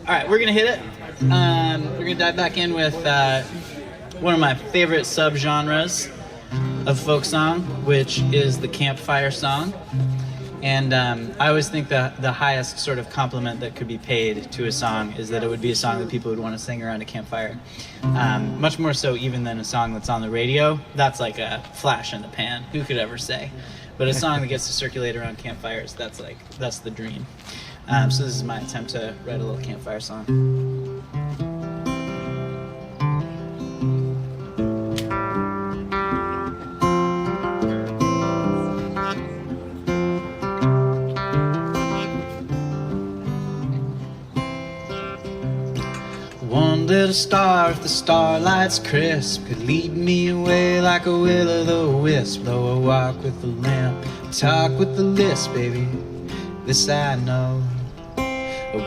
All right, we're gonna hit it. We're gonna dive back in with one of my favorite subgenres of folk song, which is the campfire song. And I always think that the highest sort of compliment that could be paid to a song is that it would be a song that people would want to sing around a campfire. Much more so even than a song that's on the radio. That's like a flash in the pan. Who could ever say? But a song that gets to circulate around campfires, that's the dream. So this is my attempt to write a little campfire song. One little star, if the starlight's crisp, could lead me away like a will-o'-the-wisp. Though I walk with the lamp, talk with the list, baby, this I know.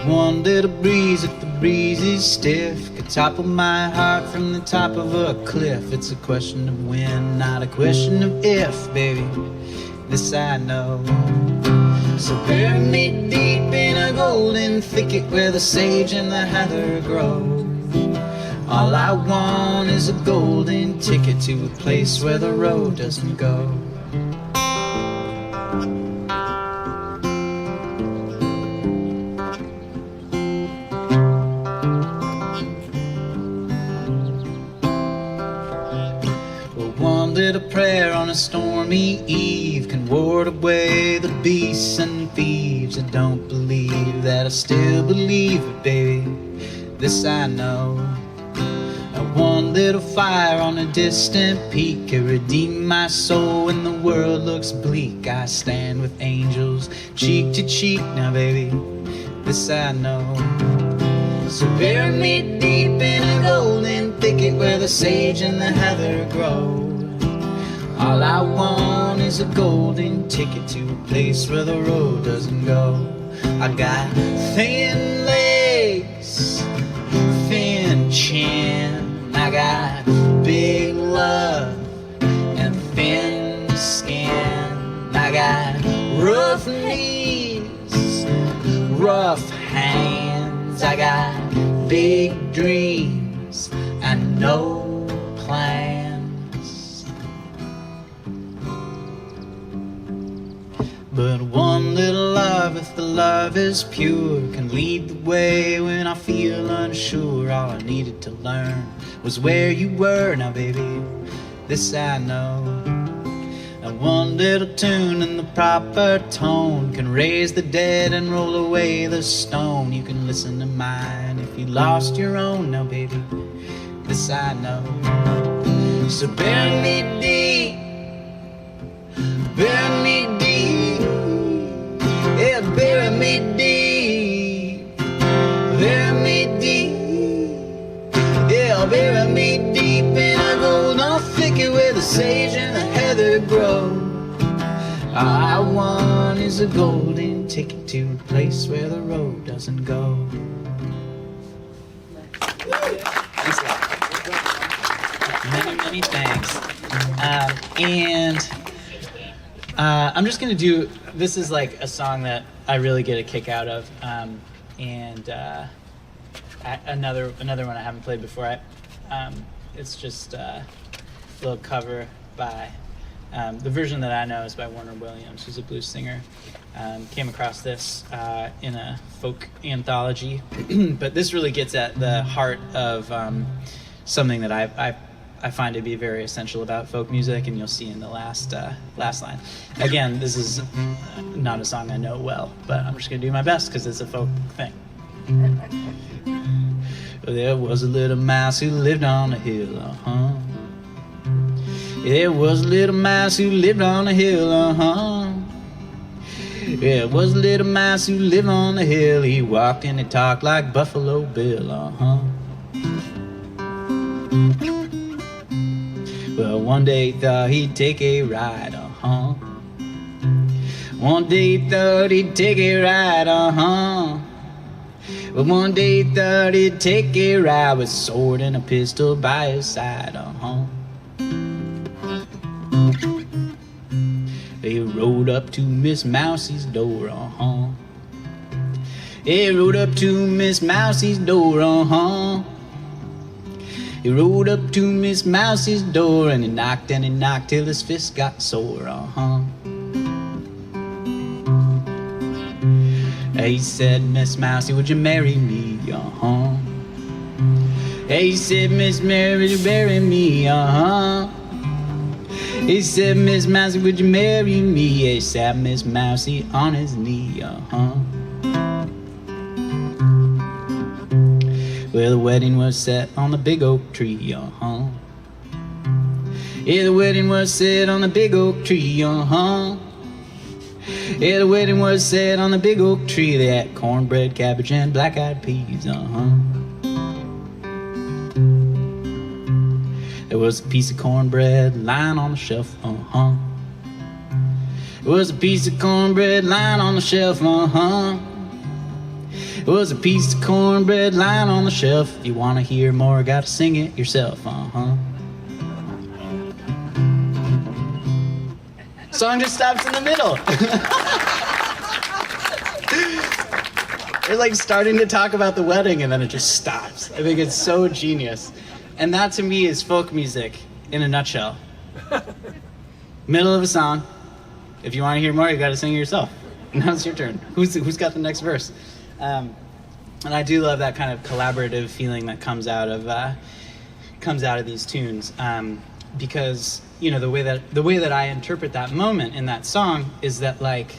One little breeze, if the breeze is stiff, could topple my heart from the top of a cliff. It's a question of when, not a question of if, baby, this I know. So bury me deep in a golden thicket where the sage and the heather grow. All I want is a golden ticket to a place where the road doesn't go. One little prayer on a stormy eve can ward away the beasts and thieves. I don't believe that I still believe it, baby, this I know. One little fire on a distant peak can redeem my soul when the world looks bleak. I stand with angels cheek to cheek now, baby, this I know. So bury me deep in a golden thicket where the sage and the heather grow. All I want is a golden ticket to a place where the road doesn't go. I got thin legs, thin chin, I got big love and thin skin. I got rough knees, rough hands. I got big dreams and no plans. But one little love, if the love is pure, can lead the way when I feel unsure. All I needed to learn was where you were. Now baby, this I know, and one little tune in the proper tone can raise the dead and roll away the stone. You can listen to mine if you lost your own. Now baby, this I know. So bury me deep, bury me deep, yeah, bury me deep, bury me deep, yeah, bury me deep in a golden thicket where the sage and the heather grow. All I want is a golden ticket to a place where the road doesn't go. Thanks a lot. Many, many thanks. I'm just gonna do, this is like a song that I really get a kick out of, another one I haven't played before. It's just a little cover by, the version that I know is by Warner Williams, who's a blues singer. Came across this in a folk anthology, but this really gets at the heart of something that I find to be very essential about folk music, and you'll see in the last line. Again, this is not a song I know well, but I'm just going to do my best because it's a folk thing. There was a little mouse who lived on a hill, There was a little mouse who lived on a hill, There was a little mouse who lived on the hill. He walked and he talked like Buffalo Bill, Well, one day he thought he'd take a ride, One day he thought he'd take a ride, Well, one day he thought he'd take a ride with a sword and a pistol by his side, He rode up to Miss Mousie's door, He rode up to Miss Mousie's door, He rode up to Miss Mousie's door and he knocked till his fist got sore, He said, Miss Mousie, would you marry me, He said, Miss Mary, would you marry me, He said, Miss Mousie, would you marry me? He sat Miss Mousie on his knee, Well, the wedding was set on the big oak tree, Yeah, the wedding was set on the big oak tree, Yeah, the wedding was set on the big oak tree. They had cornbread, cabbage, and black-eyed peas, There was a piece of cornbread lying on the shelf, There was a piece of cornbread lying on the shelf, There was a piece of cornbread lying on the shelf. If you want to hear more, gotta sing it yourself, Song just stops in the middle. They're like starting to talk about the wedding and then it just stops. I think it's so genius. And that to me is folk music in a nutshell. Middle of a song. If you want to hear more, you got to sing it yourself. Now it's your turn. Who's got the next verse? And I do love that kind of collaborative feeling that comes out of these tunes, because you know the way that I interpret that moment in that song is that like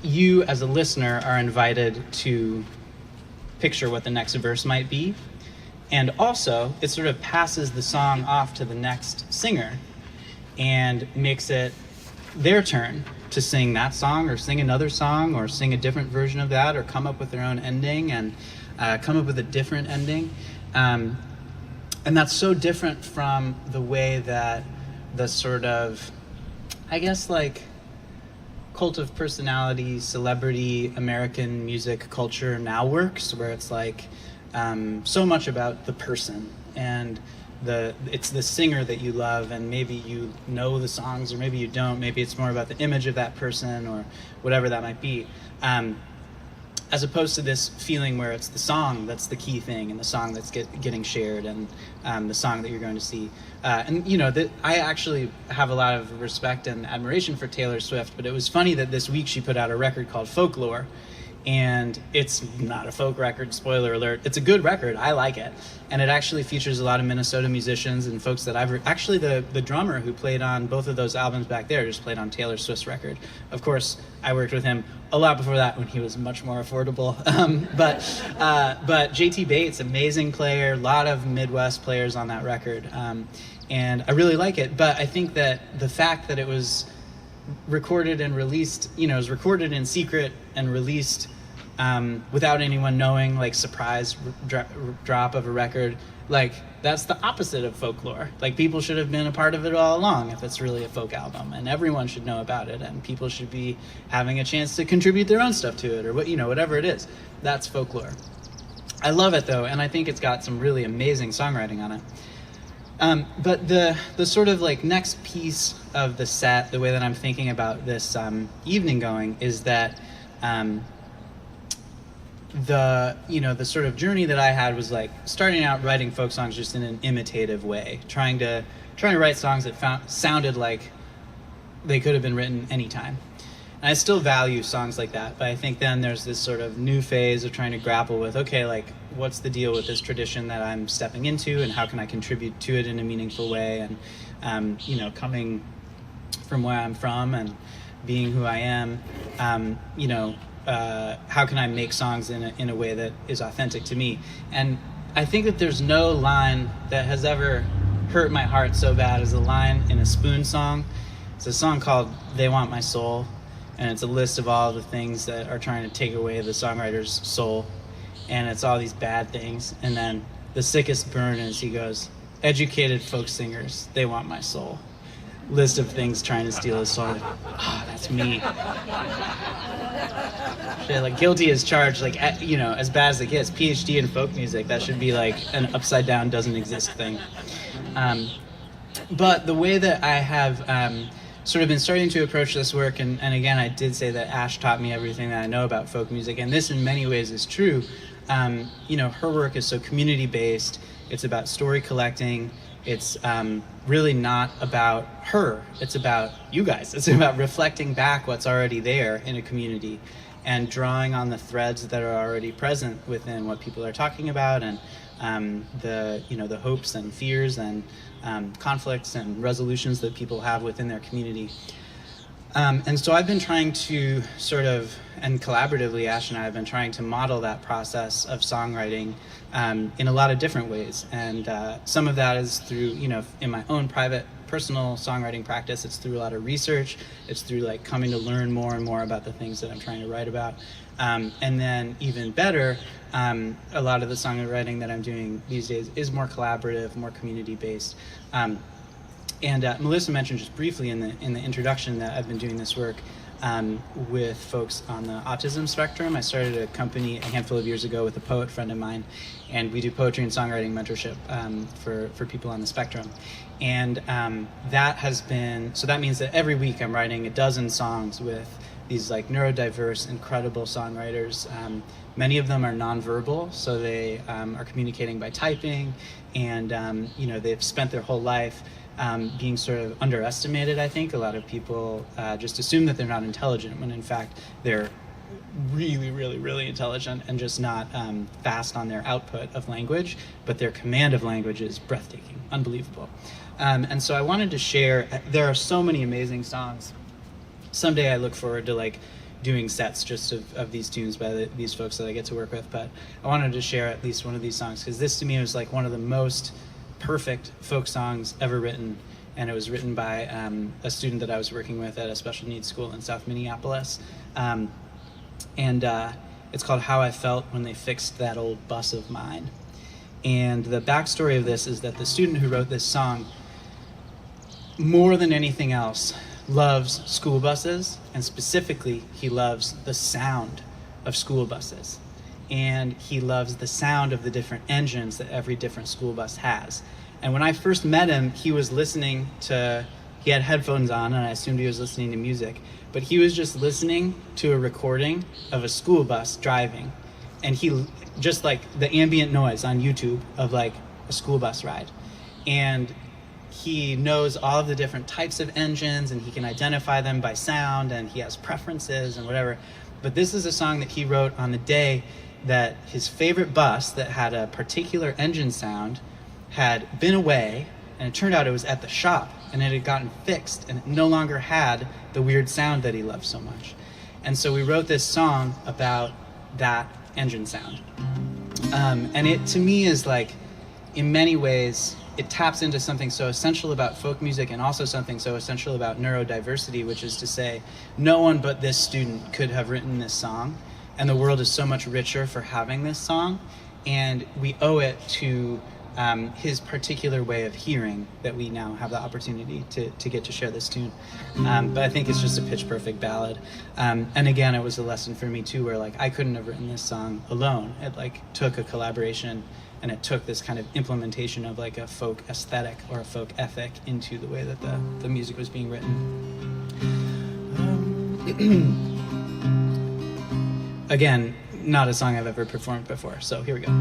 you as a listener are invited to picture what the next verse might be, and also it sort of passes the song off to the next singer and makes it their turn to sing that song or sing another song or sing a different version of that or come up with their own ending and come up with a different ending. And that's so different from the way that the sort of, I guess, like cult of personality, celebrity, American music culture now works, where it's like so much about the person and it's the singer that you love, and maybe you know the songs or maybe you don't. Maybe it's more about the image of that person or whatever that might be. And as opposed to this feeling where it's the song that's the key thing, and the song that's getting shared, and the song that you're going to see. And you know, I actually have a lot of respect and admiration for Taylor Swift, but it was funny that this week she put out a record called Folklore, and it's not a folk record, spoiler alert. It's a good record, I like it, and it actually features a lot of Minnesota musicians and folks that actually the drummer who played on both of those albums back there just played on Taylor Swift's record. Of course, I worked with him a lot before that when he was much more affordable. But JT Bates, amazing player, a lot of Midwest players on that record, and I really like it. But I think that the fact that it was recorded and released, you know, it was recorded in secret and released without anyone knowing, like surprise drop of a record, like that's the opposite of folklore. Like people should have been a part of it all along if it's really a folk album, and everyone should know about it, and people should be having a chance to contribute their own stuff to it, or what, you know, whatever it is. That's folklore. I love it though, and I think it's got some really amazing songwriting on it. But the sort of like next piece of the set, the way that I'm thinking about this evening going, is that the sort of journey that I had was like starting out writing folk songs just in an imitative way, trying to write songs that sounded like they could have been written anytime. And I still value songs like that, but I think then there's this sort of new phase of trying to grapple with, okay, like what's the deal with this tradition that I'm stepping into, and how can I contribute to it in a meaningful way? And you know, coming from where I'm from and being who I am, how can I make songs in a way that is authentic to me? And I think that there's no line that has ever hurt my heart so bad as a line in a Spoon song. It's a song called "They Want My Soul," and it's a list of all the things that are trying to take away the songwriter's soul, and it's all these bad things. And then the sickest burn is, he goes, "Educated folk singers, they want my soul." List of things trying to steal his soul. Ah, that's me. Shit, like guilty as charged, like, you know, as bad as it gets. Ph.D. in folk music, that should be like an upside down doesn't exist thing. But the way that I have sort of been starting to approach this work, and again, I did say that Ash taught me everything that I know about folk music, and this in many ways is true. You know, her work is so community-based. It's about story collecting. It's really not about her. It's about you guys. It's about reflecting back what's already there in a community and drawing on the threads that are already present within what people are talking about, and the hopes and fears and conflicts and resolutions that people have within their community. And so I've been trying to sort of, and collaboratively, Ash and I have been trying to model that process of songwriting in a lot of different ways. And some of that is through, you know, in my own private, personal songwriting practice. It's through a lot of research. It's through like coming to learn more and more about the things that I'm trying to write about. And then even better, a lot of the songwriting that I'm doing these days is more collaborative, more community-based. And Melissa mentioned just briefly in the introduction that I've been doing this work with folks on the autism spectrum. I started a company a handful of years ago with a poet friend of mine, and we do poetry and songwriting mentorship for people on the spectrum. And that has been, so that means that every week I'm writing a dozen songs with these like neurodiverse, incredible songwriters. Many of them are nonverbal, so they are communicating by typing, and they've spent their whole life being sort of underestimated. I think a lot of people just assume that they're not intelligent, when in fact they're really, really, really intelligent and just not fast on their output of language, but their command of language is breathtaking, unbelievable. And so I wanted to share, there are so many amazing songs. Someday I look forward to like doing sets just of these tunes by these folks that I get to work with, but I wanted to share at least one of these songs, because this to me was like one of the most perfect folk songs ever written, and it was written by a student that I was working with at a special needs school in South Minneapolis, and it's called "How I Felt When They Fixed That Old Bus of Mine." And the backstory of this is that the student who wrote this song, more than anything else, loves school buses, and specifically he loves the sound of school buses. And he loves the sound of the different engines that every different school bus has. And when I first met him, he was listening to he had headphones on, and I assumed he was listening to music, but he was just listening to a recording of a school bus driving, and he just like the ambient noise on YouTube of like a school bus ride, and he knows all of the different types of engines, and he can identify them by sound, and he has preferences and whatever. But this is a song that he wrote on the day that his favorite bus that had a particular engine sound had been away, and it turned out it was at the shop, and it had gotten fixed, and it no longer had the weird sound that he loved so much. And so we wrote this song about that engine sound. And it, to me, is like, in many ways, it taps into something so essential about folk music and also something so essential about neurodiversity, which is to say, no one but this student could have written this song, and the world is so much richer for having this song, and we owe it to his particular way of hearing that we now have the opportunity to get to share this tune. But I think it's just a pitch perfect ballad. And again, it was a lesson for me too, where like I couldn't have written this song alone. It like took a collaboration, and it took this kind of implementation of like a folk aesthetic or a folk ethic into the way that the music was being written. Again, not a song I've ever performed before, so here we go.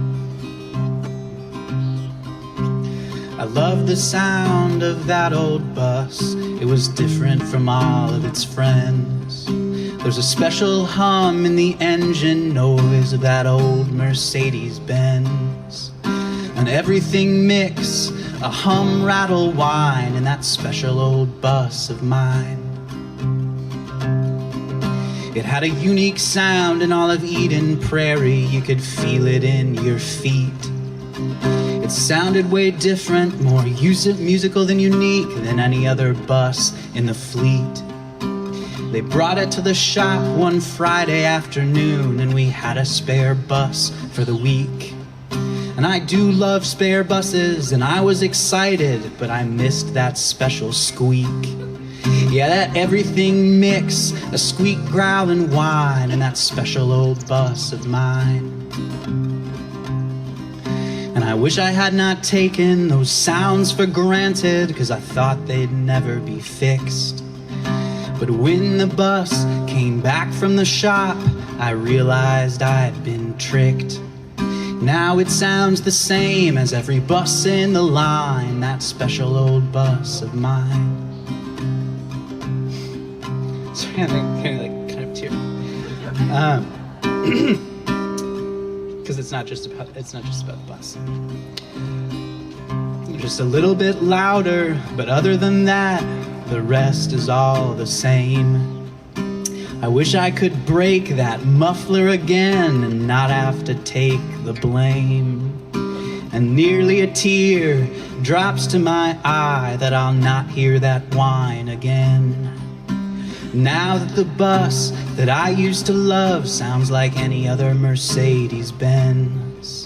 I love the sound of that old bus. It was different from all of its friends. There's a special hum in the engine noise of that old Mercedes-Benz. And everything mix, a hum, rattle, whine in that special old bus of mine. It had a unique sound in all of Eden Prairie. You could feel it in your feet. It sounded way different, more musical than unique than any other bus in the fleet. They brought it to the shop one Friday afternoon, and we had a spare bus for the week. And I do love spare buses, and I was excited, but I missed that special squeak. Yeah, that everything mix, a squeak, growl, and whine in that special old bus of mine. And I wish I had not taken those sounds for granted, 'cause I thought they'd never be fixed. But when the bus came back from the shop, I realized I'd been tricked. Now it sounds the same as every bus in the line, that special old bus of mine. Sorry, I'm kind of tear. Because it's not just about the bus. Just a little bit louder, but other than that, the rest is all the same. I wish I could break that muffler again and not have to take the blame. And nearly a tear drops to my eye that I'll not hear that whine again. Now that the bus that I used to love sounds like any other Mercedes-Benz.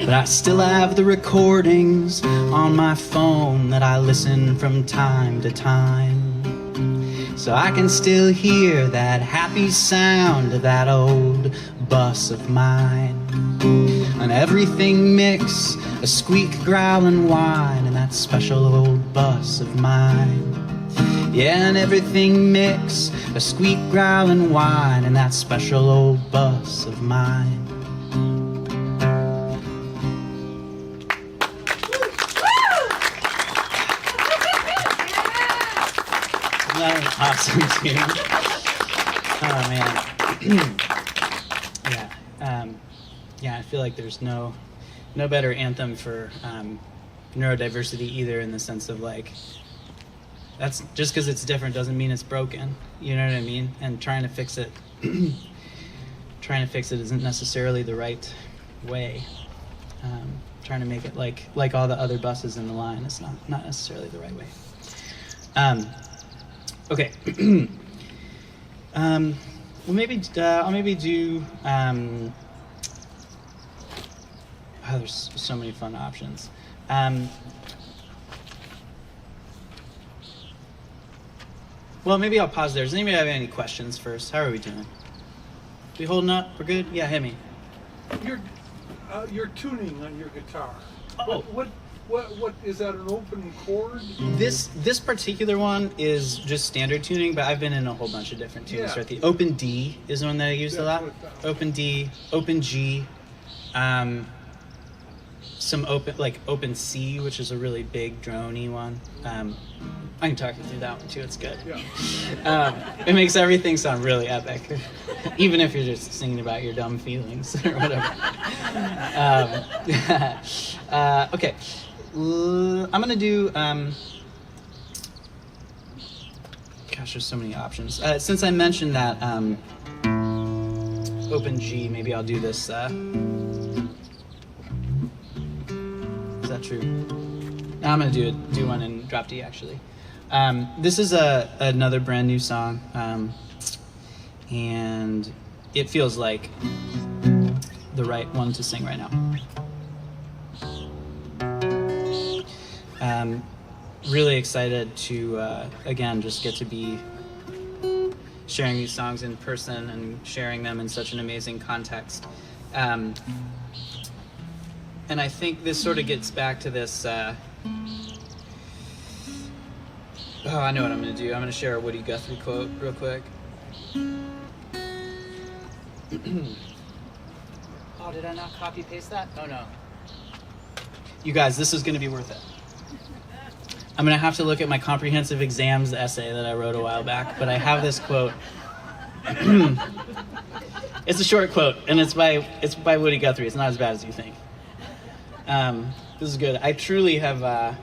But I still have the recordings on my phone that I listen from time to time. So I can still hear that happy sound of that old bus of mine. And everything mix, a squeak, growl, and whine in that special old bus of mine. Yeah, and everything mix, a squeak, growl, and whine in that special old bus of mine. Isn't that an awesome tune? Oh man. Yeah, I feel like there's no better anthem for neurodiversity either, in the sense of like, that's just because it's different doesn't mean it's broken. You know what I mean? And trying to fix it isn't necessarily the right way. Trying to make it like all the other buses in the line is not necessarily the right way. Okay. Well, I'll maybe do. There's so many fun options. Well, maybe I'll pause there. Does anybody have any questions first? How are we doing? We holding up? We're good? Yeah, hit me. Your tuning on your guitar. Oh. What What is that, an open chord? This particular one is just standard tuning, but I've been in a whole bunch of different tunes. Yeah. Right? The open D is one that I use a lot. Open D, open G, some open C, which is a really big droney one. I can talk you through that one too. It's good. Yeah. It makes everything sound really epic, even if you're just singing about your dumb feelings or whatever. Okay, I'm gonna do. Gosh, there's so many options. Since I mentioned that open G, maybe I'll do this. Is that true? No, I'm gonna do one in drop D actually. This is another brand new song, and it feels like the right one to sing right now. Really excited to again just get to be sharing these songs in person and sharing them in such an amazing context. And I think this sort of gets back to this. Oh, I know what I'm going to do. I'm going to share a Woody Guthrie quote real quick. Oh, did I not copy paste that? Oh no. You guys, this is going to be worth it. I'm going to have to look at my comprehensive exams essay that I wrote a while back, but I have this quote. It's a short quote, and it's by Woody Guthrie. It's not as bad as you think. This is good. I truly have not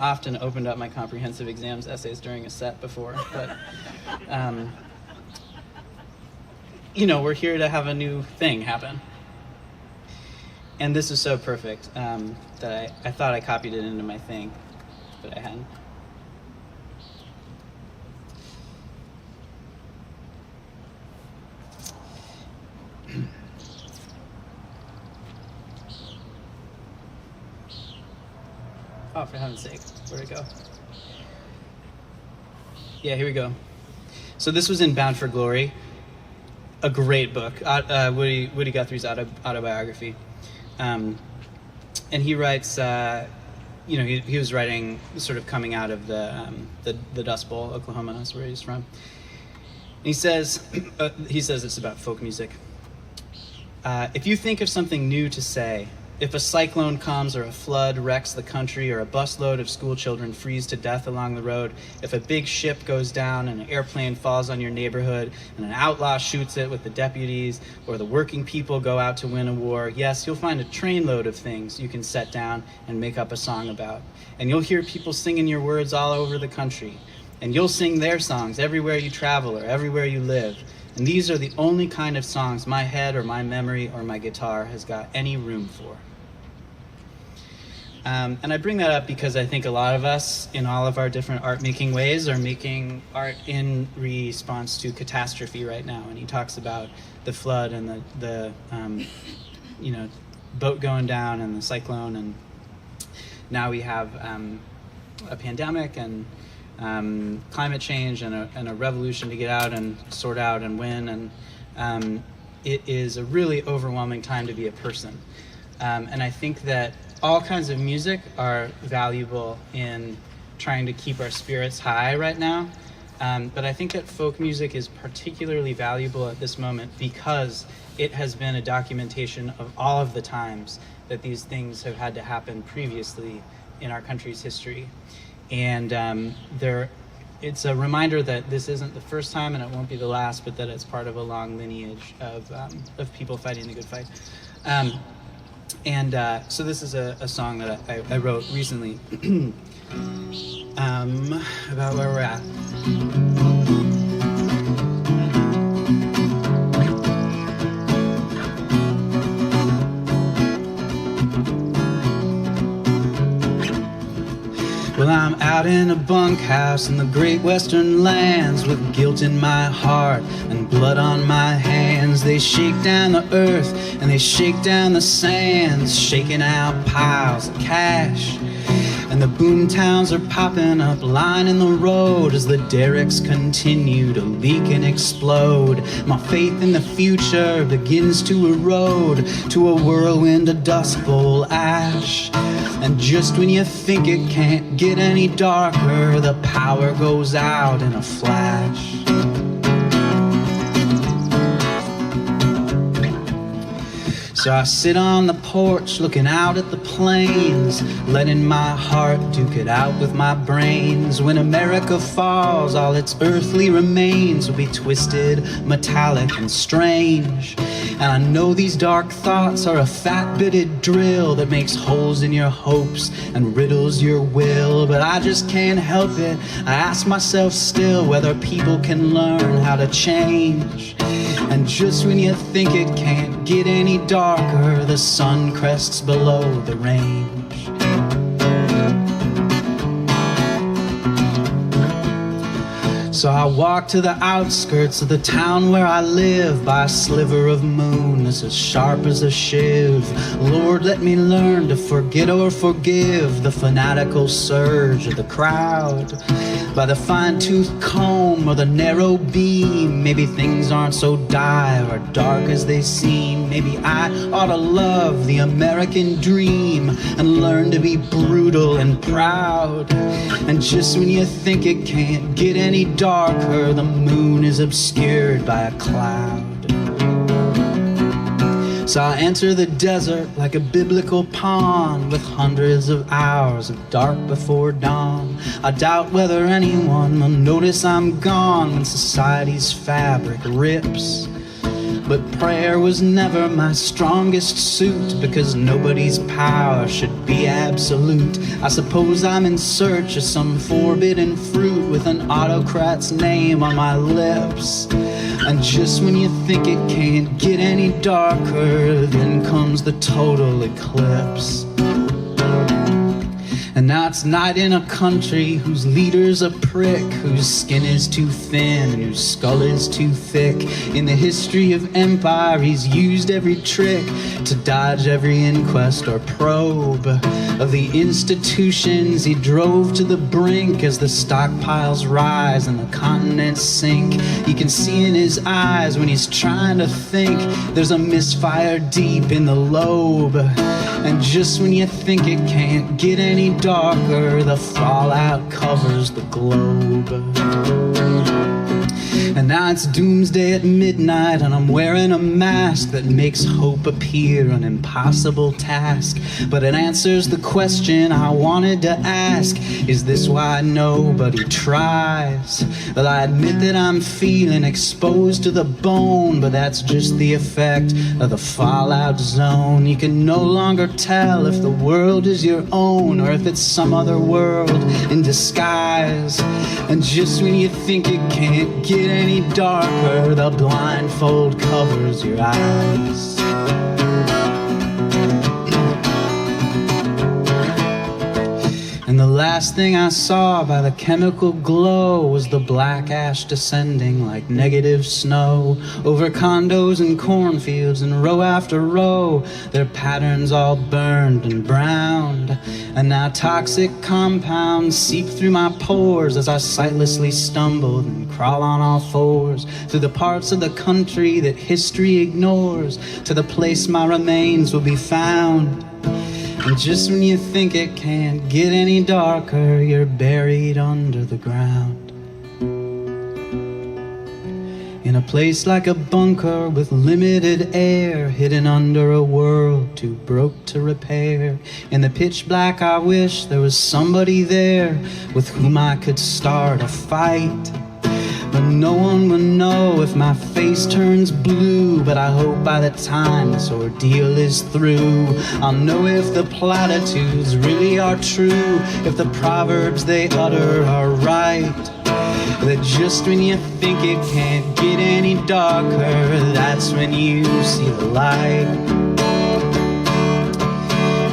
often opened up my comprehensive exams essays during a set before, but we're here to have a new thing happen. And this is so perfect that I thought I copied it into my thing, but I hadn't. Oh, for heaven's sake, where'd it go? Yeah, here we go. So this was in Bound for Glory, a great book, Woody Guthrie's autobiography. And he writes, he was writing sort of coming out of the Dust Bowl, Oklahoma, that's where he's from. And he says it's about folk music. If you think of something new to say, if a cyclone comes or a flood wrecks the country or a busload of school children freeze to death along the road, if a big ship goes down and an airplane falls on your neighborhood and an outlaw shoots it with the deputies or the working people go out to win a war, yes, you'll find a trainload of things you can set down and make up a song about. And you'll hear people singing your words all over the country. And you'll sing their songs everywhere you travel or everywhere you live. And these are the only kind of songs my head or my memory or my guitar has got any room for. And I bring that up because I think a lot of us, in all of our different art-making ways, are making art in response to catastrophe right now. And he talks about the flood and the boat going down and the cyclone. And now we have a pandemic and climate change and a revolution to get out and sort out and win. And it is a really overwhelming time to be a person. And I think that all kinds of music are valuable in trying to keep our spirits high right now. But I think that folk music is particularly valuable at this moment because it has been a documentation of all of the times that these things have had to happen previously in our country's history. And it's a reminder that this isn't the first time and it won't be the last, but that it's part of a long lineage of people fighting the good fight. So this is a song that I wrote recently about where we're at. Well, I'm out in a bunkhouse in the great western lands with guilt in my heart and blood on my hands. They shake down the earth and they shake down the sands, shaking out piles of cash. And the boom towns are popping up, lining the road as the derricks continue to leak and explode. My faith in the future begins to erode to a whirlwind of dust bowl ash. And just when you think it can't get any darker, the power goes out in a flash. So I sit on the porch looking out at the plains, letting my heart duke it out with my brains. When America falls, all its earthly remains will be twisted, metallic, and strange. And I know these dark thoughts are a fat-bitted drill that makes holes in your hopes and riddles your will. But I just can't help it. I ask myself still whether people can learn how to change. And just when you think it can't get any darker, the sun crests below the range. So I walk to the outskirts of the town where I live by a sliver of moon that's as sharp as a shiv. Lord, let me learn to forget or forgive the fanatical surge of the crowd. By the fine-toothed comb or the narrow beam, maybe things aren't so dire or dark as they seem. Maybe I ought to love the American dream and learn to be brutal and proud. And just when you think it can't get any darker, the moon is obscured by a cloud. So I enter the desert like a biblical pawn with hundreds of hours of dark before dawn. I doubt whether anyone will notice I'm gone when society's fabric rips. But prayer was never my strongest suit, because nobody's power should be absolute. I suppose I'm in search of some forbidden fruit with an autocrat's name on my lips. And just when you think it can't get any darker, then comes the total eclipse. And now it's night in a country whose leader's a prick, whose skin is too thin and whose skull is too thick. In the history of empire, he's used every trick to dodge every inquest or probe of the institutions he drove to the brink. As the stockpiles rise and the continents sink, you can see in his eyes when he's trying to think there's a misfire deep in the lobe. And just when you think it can't get any darker, the fallout covers the globe. And now it's doomsday at midnight, and I'm wearing a mask that makes hope appear an impossible task. But it answers the question I wanted to ask: is this why nobody tries? Well, I admit that I'm feeling exposed to the bone, but that's just the effect of the fallout zone. You can no longer tell if the world is your own or if it's some other world in disguise. And just when you think it can't get any darker, the blindfold covers your eyes. And the last thing I saw by the chemical glow was the black ash descending like negative snow over condos and cornfields, and row after row, their patterns all burned and browned. And now toxic compounds seep through my pores as I sightlessly stumble and crawl on all fours through the parts of the country that history ignores, to the place my remains will be found. And just when you think it can't get any darker, you're buried under the ground. In a place like a bunker with limited air, hidden under a world too broke to repair. In the pitch black I wish there was somebody there with whom I could start a fight. But no one will know if my face turns blue. But I hope by the time this ordeal is through, I'll know if the platitudes really are true, if the proverbs they utter are right. That just when you think it can't get any darker, that's when you see the light.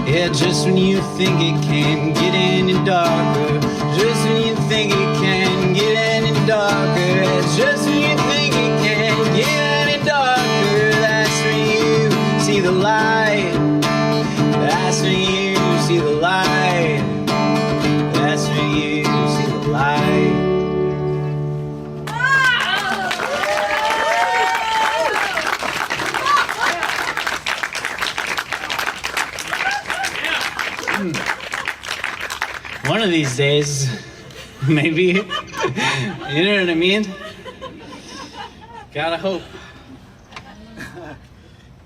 Yeah, just when you think it can't get any darker, just when you think it can't get any darker, just when you think it can't get any darker, that's when you see the light. That's when you see the light. One of these days, maybe. You know what I mean? Gotta hope.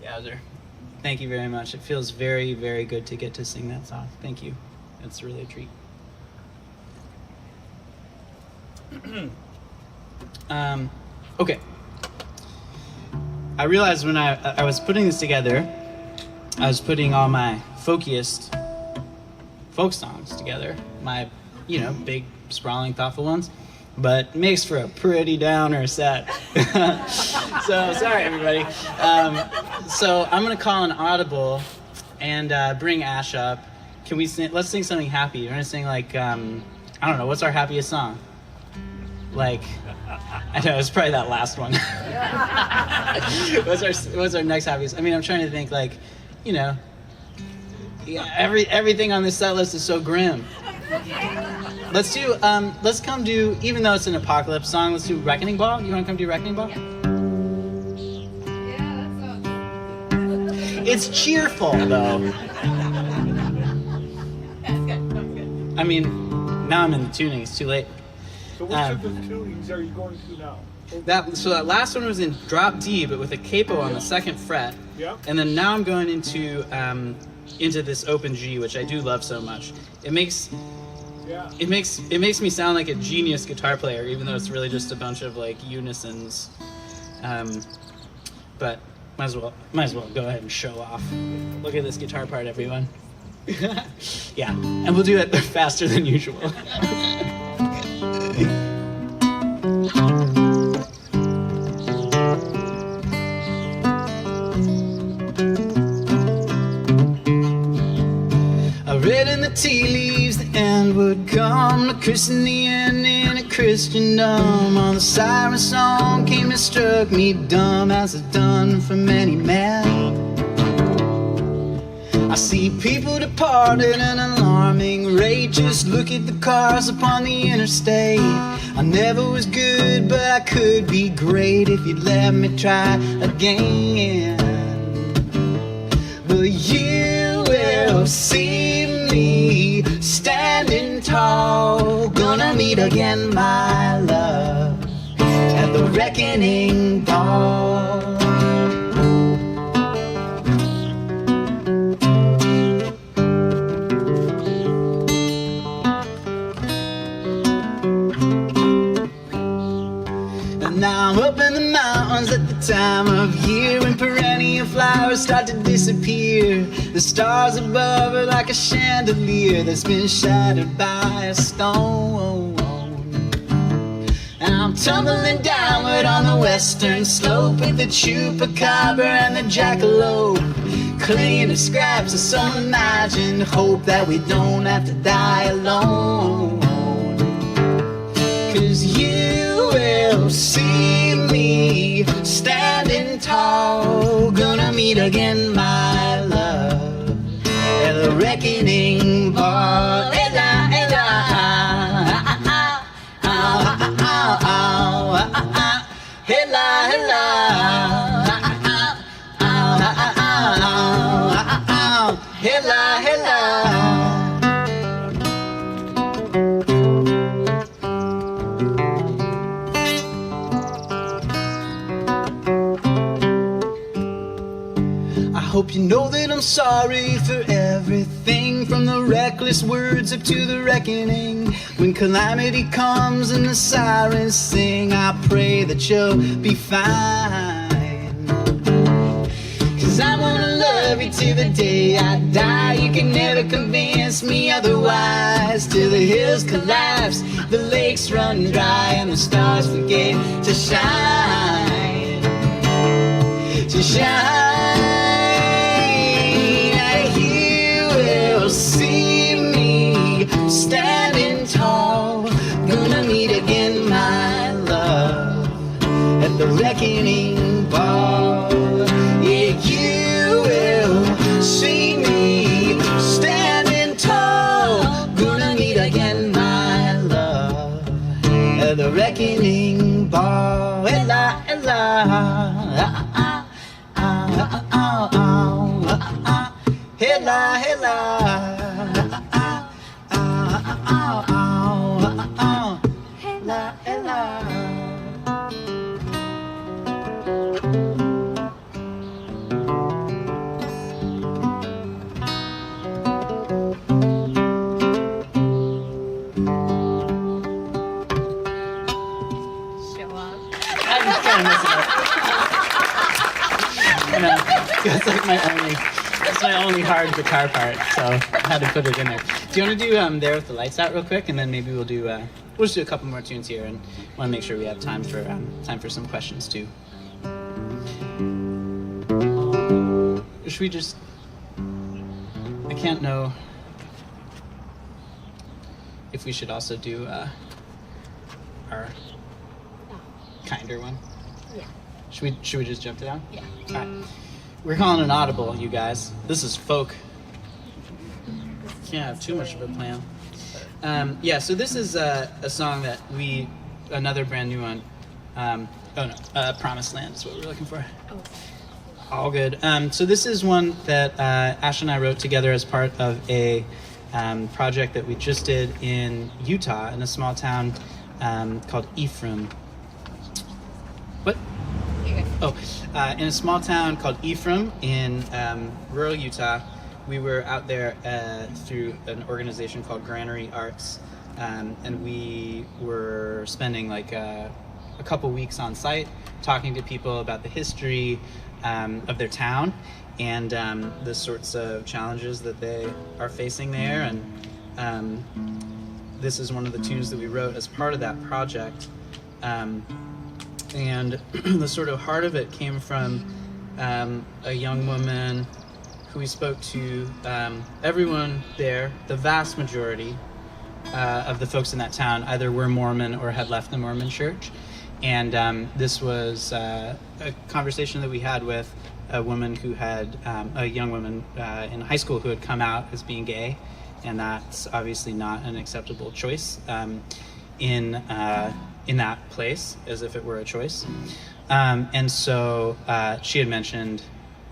Yowzer. Thank you very much. It feels very, very good to get to sing that song. Thank you. It's really a treat. Okay. I realized when I was putting this together, I was putting all my folkiest folk songs together. My, big, sprawling, thoughtful ones. But it makes for a pretty downer set. So, sorry, everybody. So I'm going to call an audible and bring Ash up. Can we sing? Let's sing something happy. We're going to sing, like, I don't know, what's our happiest song? Like, I know, it's probably that last one. What's our next happiest? I mean, I'm trying to think, like, everything on this set list is so grim. Let's come do, even though it's an apocalypse song, let's do Reckoning Ball. You want to come do Reckoning Ball? Yeah, that sounds... It's cheerful, though. That's good. I mean, now I'm in the tuning, it's too late. So which of the tunings are you going to now? So that last one was in drop D, but with a capo on the second fret. Yeah. And then now I'm going into this open G, which I do love so much. It makes me sound like a genius guitar player, even though it's really just a bunch of like unisons. But might as well go ahead and show off. Look at this guitar part, everyone. Yeah, and we'll do it faster than usual. I read in the tea leaves the end would come, to christen the end in a Christendom. On the siren song came and struck me dumb, as it's done for many men. I see people depart at an alarming rate. Just look at the cars upon the interstate. I never was good, but I could be great if you'd let me try again. But you will see me standing tall, gonna meet again, my love, at the reckoning ball. Now I'm up in the mountains at the time of year when perennial flowers start to disappear. The stars above are like a chandelier that's been shattered by a stone. And I'm tumbling downward on the western slope with the chupacabra and the jackalope, clinging to scraps of some imagined hope that we don't have to die alone. 'Cause you will see me standing tall, gonna meet again, my love, at the reckoning ball. Ella, ella, ella, ella, ella, ella. I hope you know that I'm sorry for everything, from the reckless words up to the reckoning. When calamity comes and the sirens sing, I pray that you'll be fine. 'Cause I wanna love you till the day I die. You can never convince me otherwise. Till the hills collapse, the lakes run dry, and the stars forget to shine. To shine. See me standing tall, gonna meet again, my love, at the reckoning ball. Yeah, you will see me standing tall, gonna meet again, my love, at the reckoning ball. Ella, ella, hella, hella, oh, oh, oh, ella, ella. Show up. I just kind of mess it up. That's my only hard guitar part, so I had to put it in there. Do you want to do There with the Lights Out real quick, and then maybe we'll just do a couple more tunes here, and want to make sure we have time for some questions too. Should we just? I can't know if we should also do our kinder one. Yeah. Should we just jump down? Yeah. All right. We're calling an audible, you guys. This is folk. Can't have too much of a plan. Yeah, so this is a song that another brand new one. Promised Land is what we're looking for. Oh. All good. So this is one that Ash and I wrote together as part of a project that we just did in Utah, in a small town called Ephraim. What? Oh, in a small town called Ephraim in rural Utah. We were out there through an organization called Granite Arts, and we were spending like a couple weeks on site talking to people about the history of their town and the sorts of challenges that they are facing there. And this is one of the tunes that we wrote as part of that project. And the sort of heart of it came from a young woman who we spoke to. Everyone there, the vast majority of the folks in that town either were Mormon or had left the Mormon church. And this was a conversation that we had with a woman who had, a young woman in high school who had come out as being gay. And that's obviously not an acceptable choice in that place, as if it were a choice. And so she had mentioned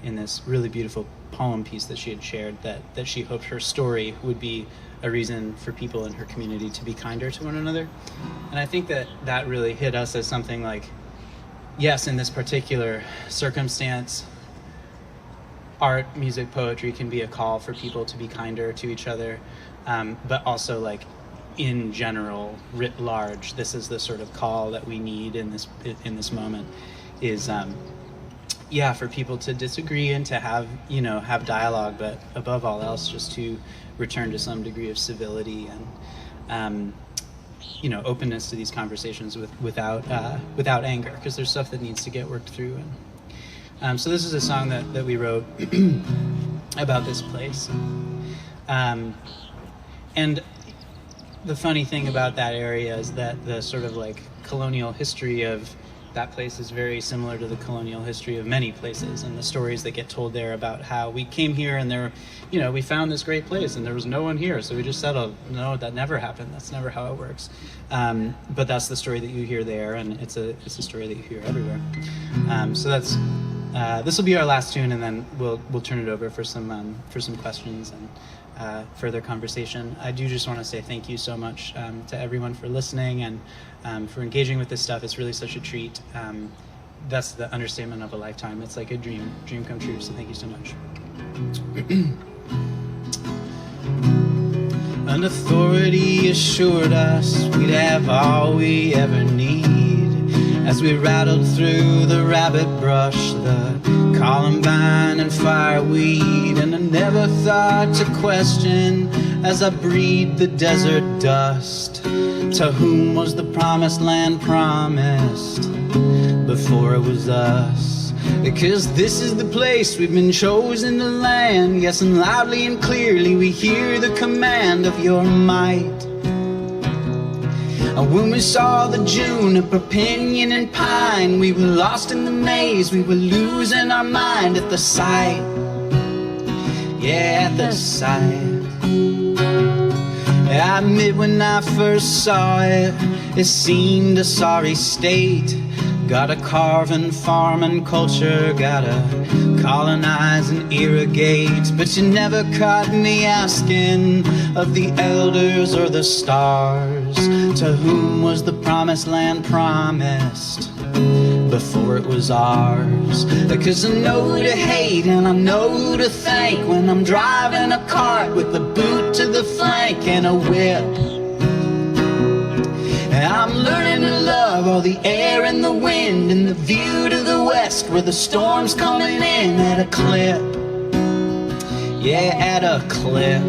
in this really beautiful poem piece that she had shared that she hoped her story would be a reason for people in her community to be kinder to one another. And I think that really hit us as something like, yes, in this particular circumstance, art, music, poetry can be a call for people to be kinder to each other, but also like in general, writ large, this is the sort of call that we need in this moment, is for people to disagree and to have dialogue, but above all else, just to return to some degree of civility and openness to these conversations without anger, because there's stuff that needs to get worked through. And so this is a song that we wrote about this place. And the funny thing about that area is that the sort of like colonial history of that place is very similar to the colonial history of many places, and the stories that get told there about how we came here and we found this great place and there was no one here, so we just settled. No, that never happened. That's never how it works. But that's the story that you hear there, and it's a story that you hear everywhere. So that's this will be our last tune, and then we'll turn it over for some questions and further conversation. I do just want to say thank you so much to everyone for listening and for engaging with this stuff. It's really such a treat. That's the understatement of a lifetime. It's like a dream come true, so thank you so much. An authority assured us we'd have all we ever need. As we rattled through the rabbit brush, the columbine and fireweed, and I never thought to question as I breathed the desert dust. To whom was the promised land promised before it was us? Because this is the place we've been chosen to land. Yes, and loudly and clearly we hear the command of your might. And when we saw the juniper, pinyon, and pine, we were lost in the maze, we were losing our mind at the sight. Yeah, at the sight. I admit when I first saw it, it seemed a sorry state. Gotta carve and farm and culture, gotta colonize and irrigate. But you never caught me asking of the elders or the stars, to whom was the promised land promised before it was ours? Because I know who to hate and I know who to thank when I'm driving a cart with a boot to the flank and a whip. And I'm learning to love all the air and the wind and the view to the west where the storm's coming in at a clip. Yeah, at a clip.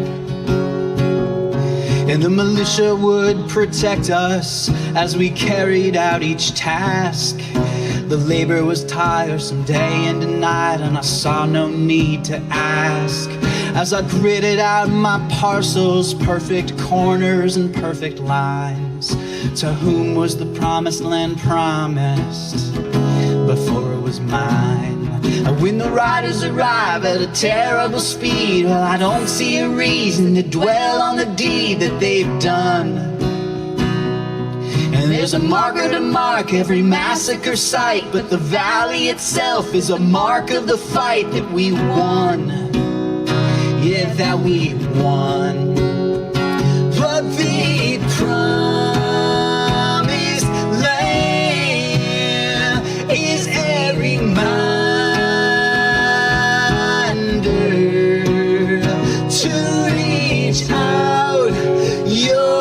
And the militia would protect us as we carried out each task. The labor was tiresome day and night, and I saw no need to ask. As I gridded out my parcels, perfect corners and perfect lines, to whom was the promised land promised before it was mine? And when the riders arrive at a terrible speed, well, I don't see a reason to dwell on the deed that they've done. And there's a marker to mark every massacre site, but the valley itself is a mark of the fight that we won. Yeah, that we won. But the promised land is every reminder to reach out your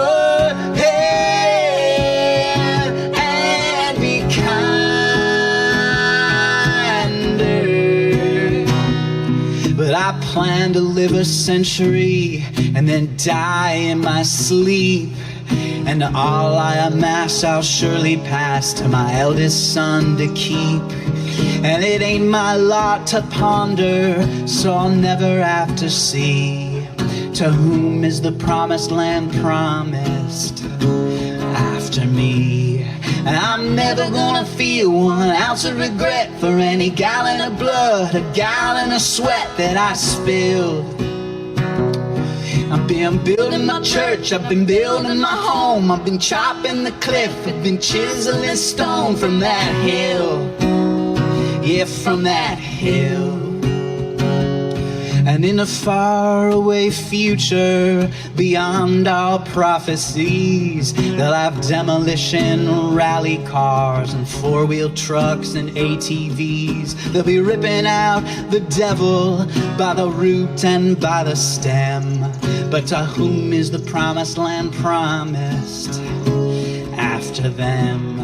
I plan to live a century and then die in my sleep. And all I amass I'll surely pass to my eldest son to keep. And it ain't my lot to ponder, so I'll never have to see to whom is the promised land promised after me. And I'm never gonna feel 1 ounce of regret for any gallon of blood, a gallon of sweat that I spilled. I've been building my church, I've been building my home, I've been chopping the cliff, I've been chiseling stone from that hill. Yeah, from that hill. And in a faraway future, beyond all prophecies, they'll have demolition rally cars and four-wheel trucks and ATVs. They'll be ripping out the devil by the root and by the stem. But to whom is the promised land promised after them?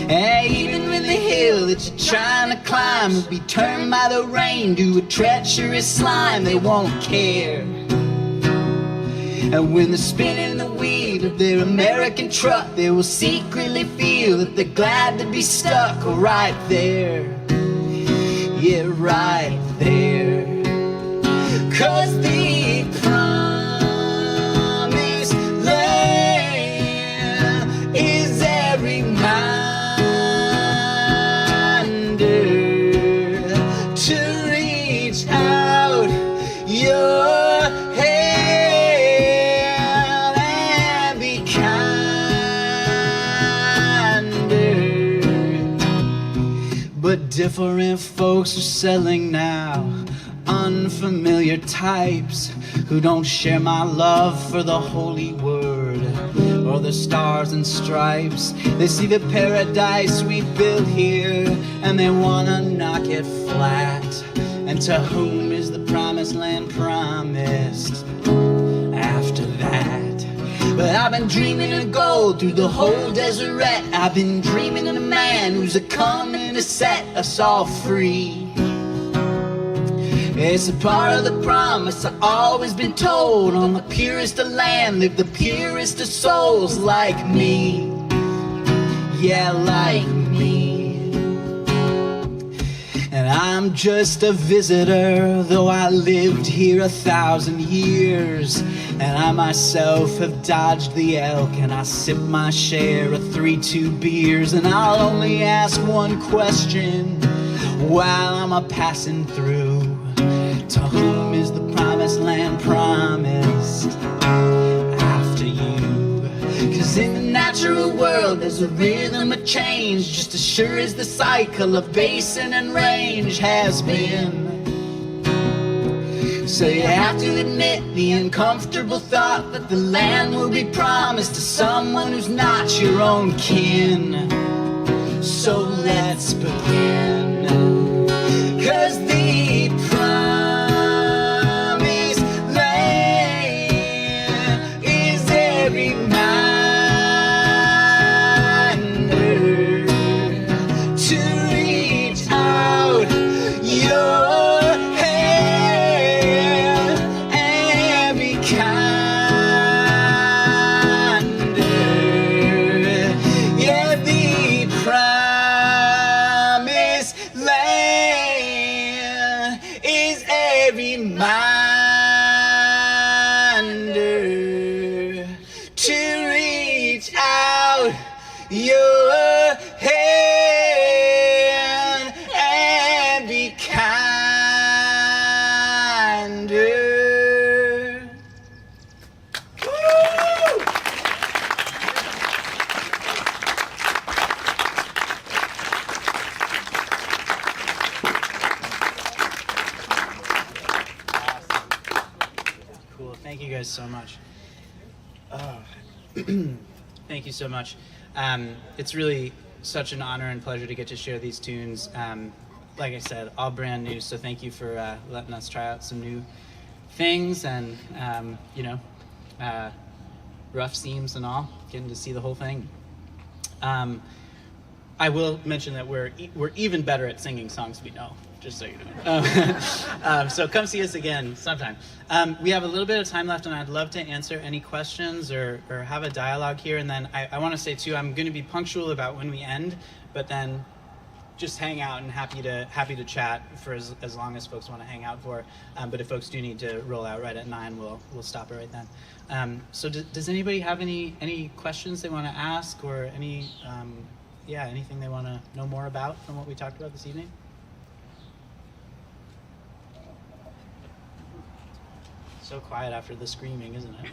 Hey, even when the hill that you're trying to climb will be turned by the rain to a treacherous slime, they won't care. And when they're spinning the wheel of their American truck, they will secretly feel that they're glad to be stuck right there. Yeah, right there. 'Cause the promised land is every mile to reach out your hand and be kinder. But different folks are selling now, unfamiliar types who don't share my love for the holy word or the stars and stripes. They see the paradise we built here and they wanna knock it flat. And to whom is the promised land promised after that? But I've been dreaming of gold through the whole desert. I've been dreaming of a man who's a coming to set us all free. It's a part of the promise I've always been told. On the purest of land live the purest of souls like me. Yeah, like me. And I'm just a visitor, though I lived here 1,000 years. And I myself have dodged the elk, and I sip my share of 3-2 beers. And I'll only ask one question while I'm a-passing through. To whom is the promised land promised after you? 'Cause in the natural natural world, there's a rhythm of change, just as sure as the cycle of basin and range has been. So you have to admit the uncomfortable thought that the land will be promised to someone who's not your own kin. So let's begin. 'Cause the promised land is every minder to reach out your hand and be kinder. Yeah, the promised land is every minder to reach out your hand and be kinder. Woo! Cool. Thank you guys so much. Thank you so much. It's really such an honor and pleasure to get to share these tunes. Like I said, all brand new, so thank you for letting us try out some new things and, rough seams and all, getting to see the whole thing. I will mention that we're even better at singing songs we know, just so you know. So come see us again sometime. We have a little bit of time left, and I'd love to answer any questions or have a dialogue here. And then I want to say too, I'm going to be punctual about when we end, but then just hang out and happy to chat for as long as folks want to hang out for. But if folks do need to roll out right at 9, we'll stop it right then. So does anybody have any questions they want to ask, or anything they want to know more about from what we talked about this evening? So quiet after the screaming, isn't it?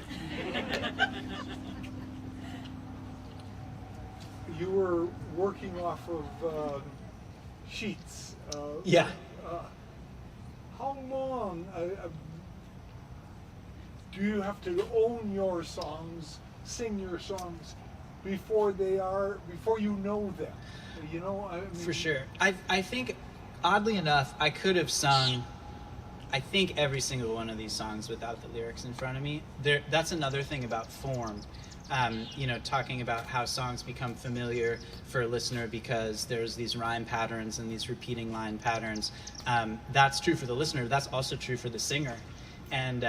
You were working off of sheets. Yeah. How long do you have to own your songs, sing your songs, before you know them? You know, I mean, For sure. I think, oddly enough, I could have sung, I think, every single one of these songs without the lyrics in front of me. That's another thing about form. Talking about how songs become familiar for a listener because there's these rhyme patterns and these repeating line patterns. That's true for the listener. That's also true for the singer. And,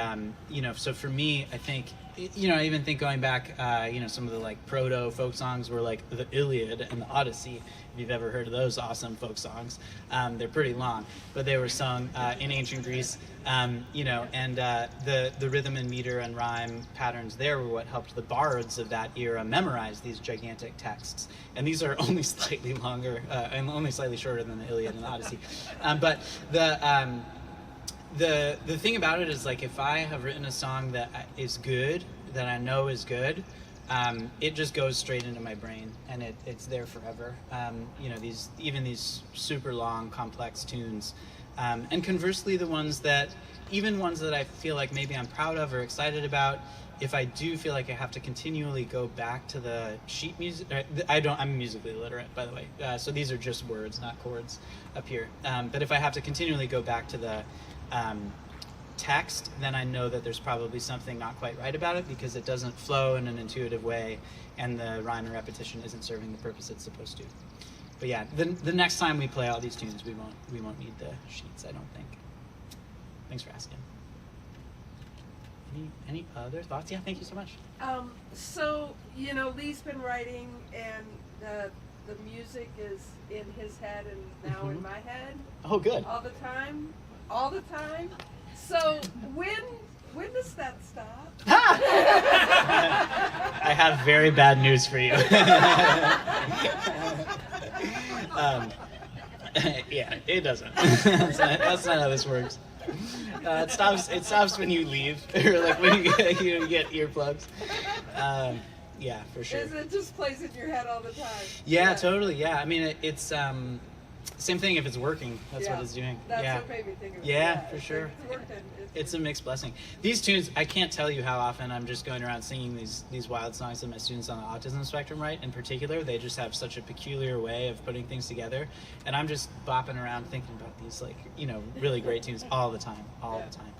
so for me, I think, I even think going back, some of the like proto folk songs were like the Iliad and the Odyssey. If you've ever heard of those awesome folk songs, they're pretty long, but they were sung in ancient Greece, and the rhythm and meter and rhyme patterns there were what helped the bards of that era memorize these gigantic texts. And these are only slightly longer and only slightly shorter than the Iliad and the Odyssey. But the thing about it is, like, if I have written a song that is good, that I know is good, it just goes straight into my brain and it's there forever. These super long, complex tunes. And conversely, the ones that I feel like maybe I'm proud of or excited about, if I do feel like I have to continually go back to the sheet music, I'm musically illiterate, by the way, so these are just words, not chords up here. But if I have to continually go back to the text, then I know that there's probably something not quite right about it because it doesn't flow in an intuitive way and the rhyme and repetition isn't serving the purpose it's supposed to. But yeah, the next time we play all these tunes, we won't need the sheets, I don't think. Thanks for asking. Any other thoughts? Yeah, thank you so much. Lee's been writing, and the music is in his head and now in my head. Oh, good. All the time. So when does that stop? I have very bad news for you. Yeah, it doesn't. That's not how this works. It stops when you leave, or like when you get earplugs. Yeah, for sure. It just plays in your head all the time. Yeah, totally. Yeah, I mean, it's same thing if it's working. That's what it's doing. That's yeah. what made me think of it. Yeah, for sure. It's working. It's a mixed blessing. These tunes, I can't tell you how often I'm just going around singing these wild songs that my students on the autism spectrum write. In particular, they just have such a peculiar way of putting things together, and I'm just bopping around thinking about these, like, you know, really great tunes all the time, the time,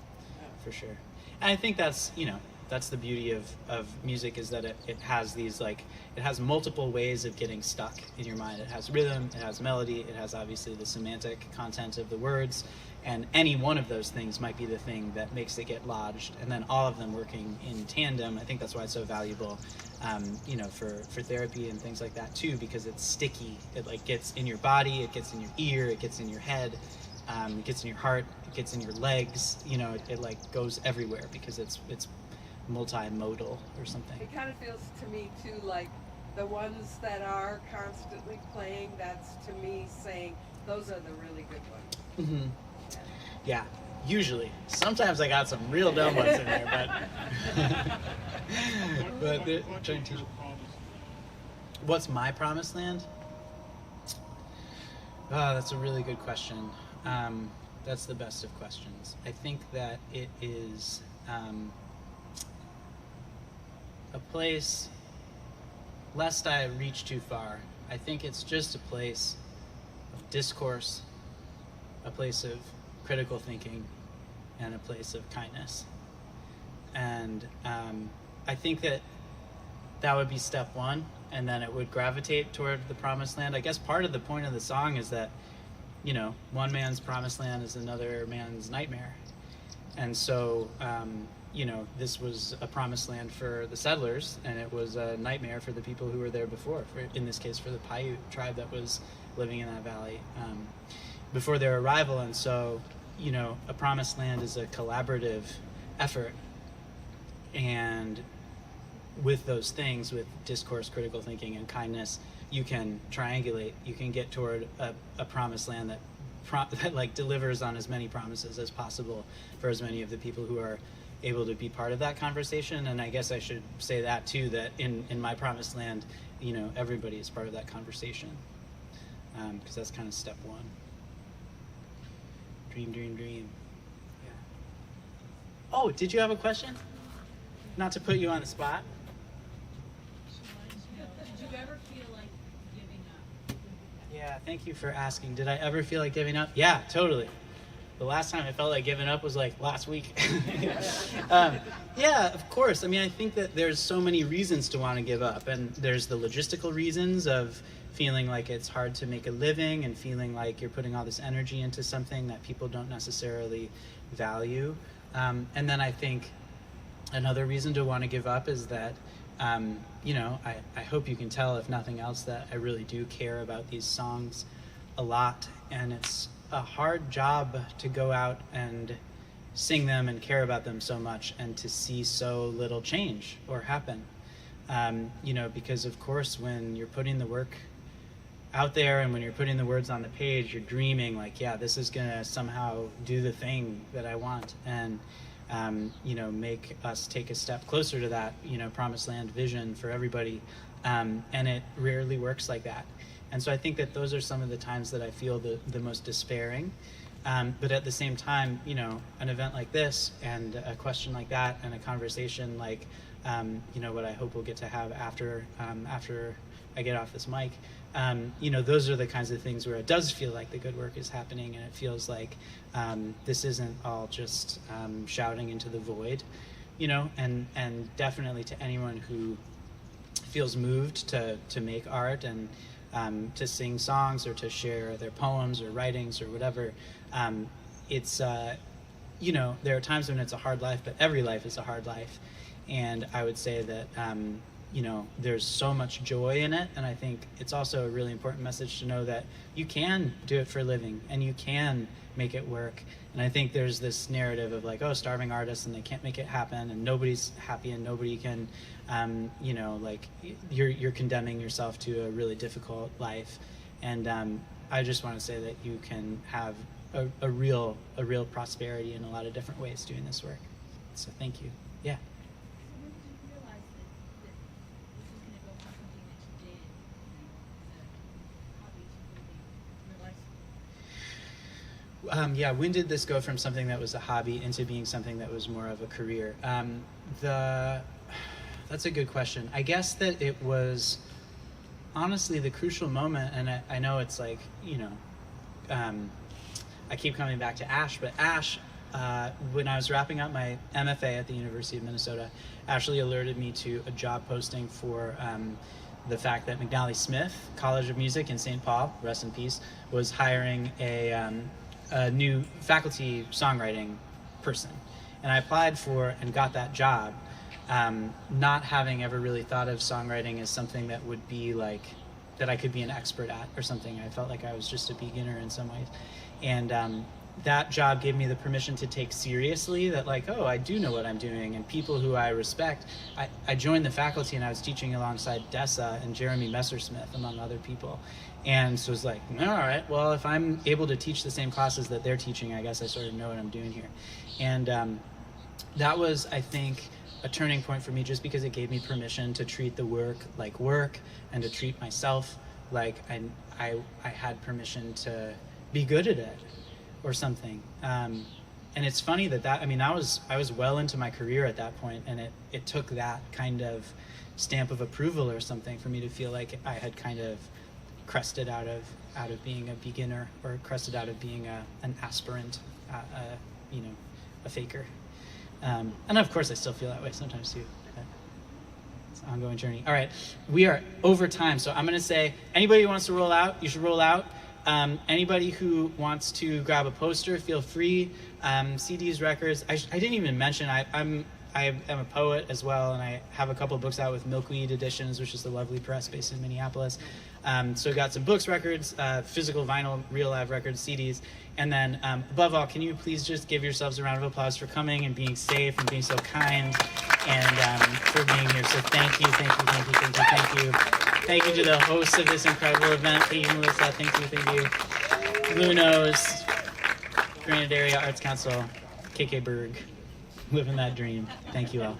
for sure. And I think that's, you know, that's the beauty of music, is that it has these, like, it has multiple ways of getting stuck in your mind. It has rhythm, it has melody, it has obviously the semantic content of the words, and any one of those things might be the thing that makes it get lodged, and then all of them working in tandem. I think that's why it's so valuable, you know, for therapy and things like that too, because it's sticky. It, like, gets in your body, it gets in your ear, it gets in your head, it gets in your heart, it gets in your legs, you know, it like goes everywhere because it's multimodal or something. It kind of feels to me too like the ones that are constantly playing, that's to me saying those are the really good ones. Mm-hmm. Yeah, usually. Sometimes I got some real dumb ones in there, but they're trying to teach. What's my promised land? Oh, that's a really good question. That's the best of questions. I think that it is a place, lest I reach too far, I think it's just a place of discourse, a place of critical thinking, and a place of kindness. And I think that would be step one, and then it would gravitate toward the promised land. I guess part of the point of the song is that, you know, one man's promised land is another man's nightmare. And so, you know, this was a promised land for the settlers, and it was a nightmare for the people who were there before, in this case for the Paiute tribe that was living in that valley before their arrival. And so, you know, a promised land is a collaborative effort, and with those things, with discourse, critical thinking, and kindness, you can triangulate, you can get toward a promised land that like delivers on as many promises as possible for as many of the people who are able to be part of that conversation. And I guess I should say that too, that in my promised land, you know, everybody is part of that conversation, because that's kind of step one. Dream, dream, dream. Yeah. Oh, did you have a question? Not to put you on the spot. Did you ever feel like giving up? Yeah, thank you for asking. Did I ever feel like giving up? Yeah, totally. The last time I felt like giving up was like last week. Yeah, of course. I mean, I think that there's so many reasons to want to give up, and there's the logistical reasons of feeling like it's hard to make a living and feeling like you're putting all this energy into something that people don't necessarily value. And then I think another reason to want to give up is that, you know, I hope you can tell, if nothing else, that I really do care about these songs a lot, and it's a hard job to go out and sing them and care about them so much and to see so little change or happen. You know, because of course when you're putting the work out there and when you're putting the words on the page, you're dreaming like, yeah, this is gonna somehow do the thing that I want, and you know, make us take a step closer to that, you know, promised land vision for everybody. And it rarely works like that. And so I think that those are some of the times that I feel the most despairing. But at the same time, you know, an event like this and a question like that and a conversation like, you know, what I hope we'll get to have after I get off this mic, you know, those are the kinds of things where it does feel like the good work is happening, and it feels like this isn't all just shouting into the void, you know, and definitely to anyone who feels moved to make art and to sing songs or to share their poems or writings or whatever, it's, you know, there are times when it's a hard life, but every life is a hard life. And I would say that, you know, there's so much joy in it. And I think it's also a really important message to know that you can do it for a living and you can make it work. And I think there's this narrative of like, oh, starving artists and they can't make it happen and nobody's happy and nobody can, you know, like you're condemning yourself to a really difficult life. And I just want to say that you can have a real prosperity in a lot of different ways doing this work. So thank you. Yeah. When did you realize that this is Yeah, when did this go from something that was a hobby into being something that was more of a career? That's a good question. I guess that it was honestly the crucial moment, and I know it's like, I keep coming back to Ash, but Ash, when I was wrapping up my MFA at the University of Minnesota, actually alerted me to a job posting for the fact that McNally Smith College of Music in St. Paul, rest in peace, was hiring a new faculty songwriting person. And I applied for and got that job, not having ever really thought of songwriting as something that would be like, that I could be an expert at or something. I felt like I was just a beginner in some ways. And that job gave me the permission to take seriously that, like, oh, I do know what I'm doing, and people who I respect. I joined the faculty and I was teaching alongside Dessa and Jeremy Messersmith, among other people. And so it was like, all right, well, if I'm able to teach the same classes that they're teaching, I guess I sort of know what I'm doing here. And that was, I think, a turning point for me, just because it gave me permission to treat the work like work and to treat myself like I had permission to be good at it or something. And it's funny that I was well into my career at that point, and it took that kind of stamp of approval or something for me to feel like I had kind of crested out of being a beginner, or crested out of being an aspirant, a faker. And of course I still feel that way sometimes too. It's an ongoing journey. All right, we are over time, so I'm going to say, anybody who wants to roll out, you should roll out. Anybody who wants to grab a poster, feel free. CDs, records. I didn't even mention, I am a poet as well, and I have a couple of books out with Milkweed Editions, which is the lovely press based in Minneapolis. So got some books, records, physical vinyl, real live records, CDs. And then above all, can you please just give yourselves a round of applause for coming and being safe and being so kind, and for being here. So thank you. Thank you to the hosts of this incredible event. Thank you, Melissa. Thank you. Bluenose, Granite Area Arts Council, KK Berg, living that dream. Thank you all.